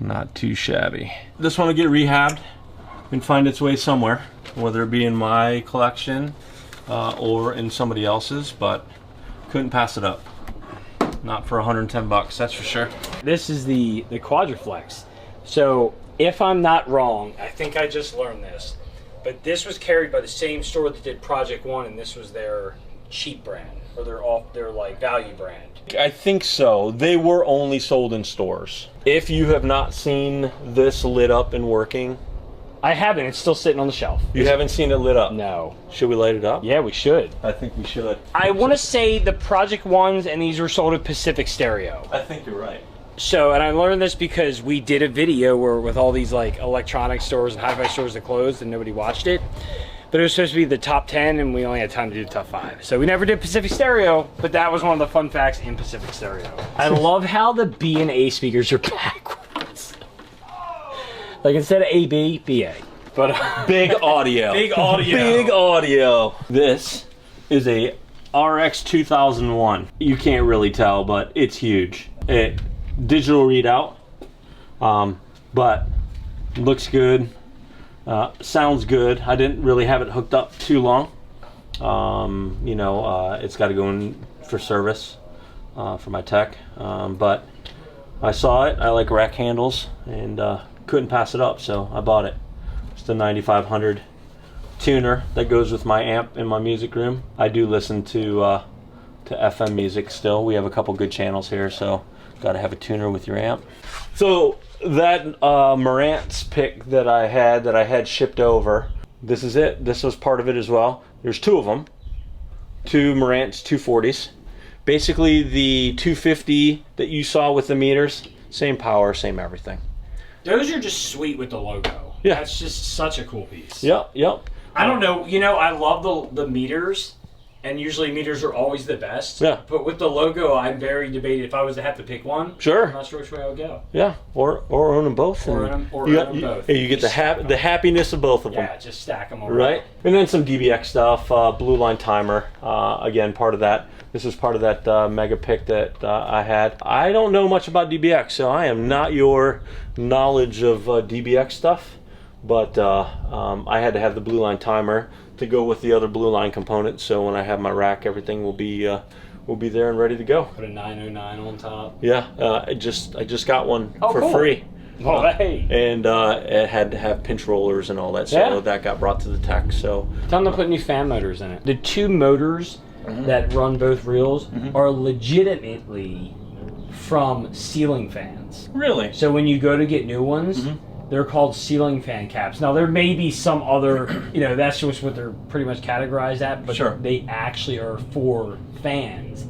Speaker 2: Not too shabby. This one will get rehabbed and find its way somewhere, whether it be in my collection or in somebody else's, but couldn't pass it up. Not for 110 bucks, that's for sure.
Speaker 3: This is the Quadriflex. So if I'm not wrong, I think I just learned this, but this was carried by the same store that did Project One, and this was their cheap brand, or their like value brand.
Speaker 2: I think so. They were only sold in stores. If you have not seen this lit up and working,
Speaker 3: I haven't. It's still sitting on the shelf.
Speaker 2: you haven't seen it lit up.
Speaker 3: No.
Speaker 2: Should we light it up?
Speaker 3: Yeah, we should.
Speaker 2: I think we should.
Speaker 3: I want to say the Project Ones and these were sold at Pacific Stereo.
Speaker 2: I think you're right.
Speaker 3: So, and I learned this because we did a video where with all these like electronic stores and hi-fi stores that closed and nobody watched it. But it was supposed to be the top 10 and we only had time to do the top 5. So we never did Pacific Stereo, but that was one of the fun facts in Pacific Stereo. I love how the B and A speakers are backwards. Like instead of AB, BA. But
Speaker 2: Big audio.
Speaker 3: Big audio.
Speaker 2: Big audio. This is a RX 2001. You can't really tell, but it's huge. It digital readout, but looks good. Sounds good. I didn't really have it hooked up too long. You know, it's got to go in for service for my tech. But I saw it. I like rack handles and couldn't pass it up, so I bought it. It's the 9500 tuner that goes with my amp in my music room. I do listen to FM music still. We have a couple good channels here, so got to have a tuner with your amp. So that Marantz pick that I had shipped over, this is it. This was part of it as well. There's two of them, two Marantz 240s. Basically the 250 that you saw with the meters, same power, same everything.
Speaker 3: those are just sweet with the logo.
Speaker 2: Yeah.
Speaker 3: That's just such a cool piece.
Speaker 2: Yep, yep.
Speaker 3: I don't know, you know, I love the meters, and usually meters are always the best.
Speaker 2: Yeah.
Speaker 3: But with the logo, I'm very debated. If I was to have to pick one,
Speaker 2: Sure.
Speaker 3: I'm not sure which way I would go.
Speaker 2: Yeah, or own them both.
Speaker 3: Or
Speaker 2: and
Speaker 3: own
Speaker 2: you,
Speaker 3: them both.
Speaker 2: You get the happiness of both of them.
Speaker 3: Yeah, just stack them all
Speaker 2: Right, and then some DBX stuff, Blue Line Timer, again, part of that. This is part of that mega pick that I had. I don't know much about DBX, so I am not your knowledge of DBX stuff, but I had to have the Blue Line Timer to go with the other Blue Line components, so when I have my rack, everything will be there and ready to go.
Speaker 3: Put a 909 on top.
Speaker 2: Yeah, I just got one for
Speaker 3: cool.
Speaker 2: free.
Speaker 3: Oh, hey.
Speaker 2: And it had to have pinch rollers and all that, so
Speaker 3: Yeah.
Speaker 2: that got brought to the tech. So
Speaker 3: Tell them to put new fan motors in it. The two motors that run both reels are legitimately from ceiling fans.
Speaker 2: really,
Speaker 3: So when you go to get new ones, they're called ceiling fan caps. Now there may be some other, you know, that's just what they're pretty much categorized at, but
Speaker 2: Sure.
Speaker 3: they actually are for fans.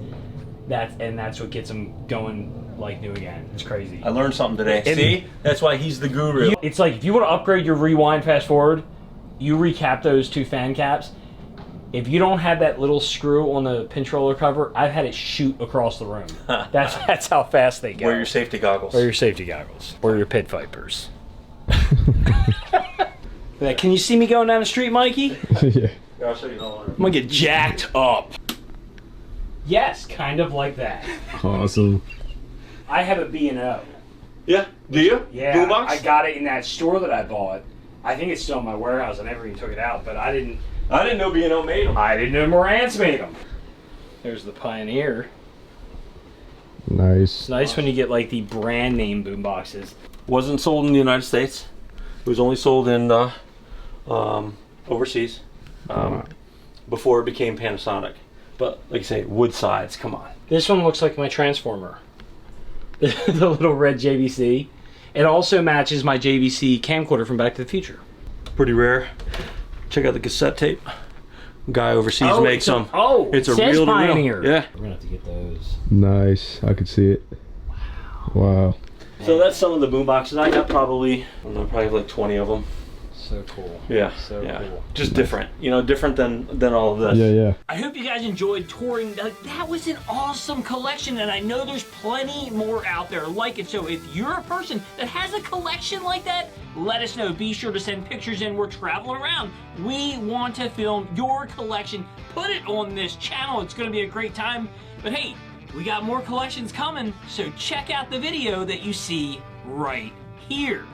Speaker 3: That's what gets them going like new again. It's crazy.
Speaker 2: I learned something today.
Speaker 3: And-
Speaker 2: See, that's why he's the guru.
Speaker 3: It's like if you want to upgrade your rewind fast forward, you recap those two fan caps. If you don't have that little screw on the pinch roller cover, I've had it shoot across the room. That's how fast they go.
Speaker 2: Wear your safety goggles.
Speaker 3: Wear your safety goggles. Wear your pit vipers. Can you see me going down the street, Mikey?
Speaker 4: Yeah.
Speaker 2: I'll show you how
Speaker 3: I'm gonna get jacked up. Yes, kind of like that.
Speaker 4: Awesome.
Speaker 3: I have a B&O.
Speaker 2: Yeah, do you?
Speaker 3: Yeah,
Speaker 2: Boombox?
Speaker 3: I got it in that store that I bought. I think it's still in my warehouse. I never even took it out, but I didn't
Speaker 2: know B&O made them.
Speaker 3: know Marantz made them. There's the Pioneer.
Speaker 4: Nice.
Speaker 3: It's nice when you get like the brand name boomboxes.
Speaker 2: Wasn't sold in the United States. It was only sold in overseas before it became Panasonic. But like I say, wood sides. Come on.
Speaker 3: This one looks like my Transformer. The little red JVC. It also matches my JVC camcorder from Back to the Future.
Speaker 2: Pretty rare. Check out the cassette tape. Guy overseas makes them. It's a
Speaker 3: says
Speaker 2: real
Speaker 3: Pioneer.
Speaker 2: to real. Yeah.
Speaker 3: We're gonna have to get those.
Speaker 4: Nice. I could see it. Wow.
Speaker 2: So that's some of the boom boxes. I got probably like 20 of them.
Speaker 3: So cool.
Speaker 2: Yeah,
Speaker 3: So
Speaker 2: yeah.
Speaker 3: cool.
Speaker 2: Just different, you know, different than all of this.
Speaker 4: Yeah, yeah.
Speaker 1: I hope you guys enjoyed touring. That was an awesome collection, and I know there's plenty more out there like it. So if you're a person that has a collection like that, let us know. Be sure to send pictures in. We're traveling around. We want to film your collection. Put it on this channel. It's going to be a great time. But hey, we got more collections coming, so check out the video that you see right here.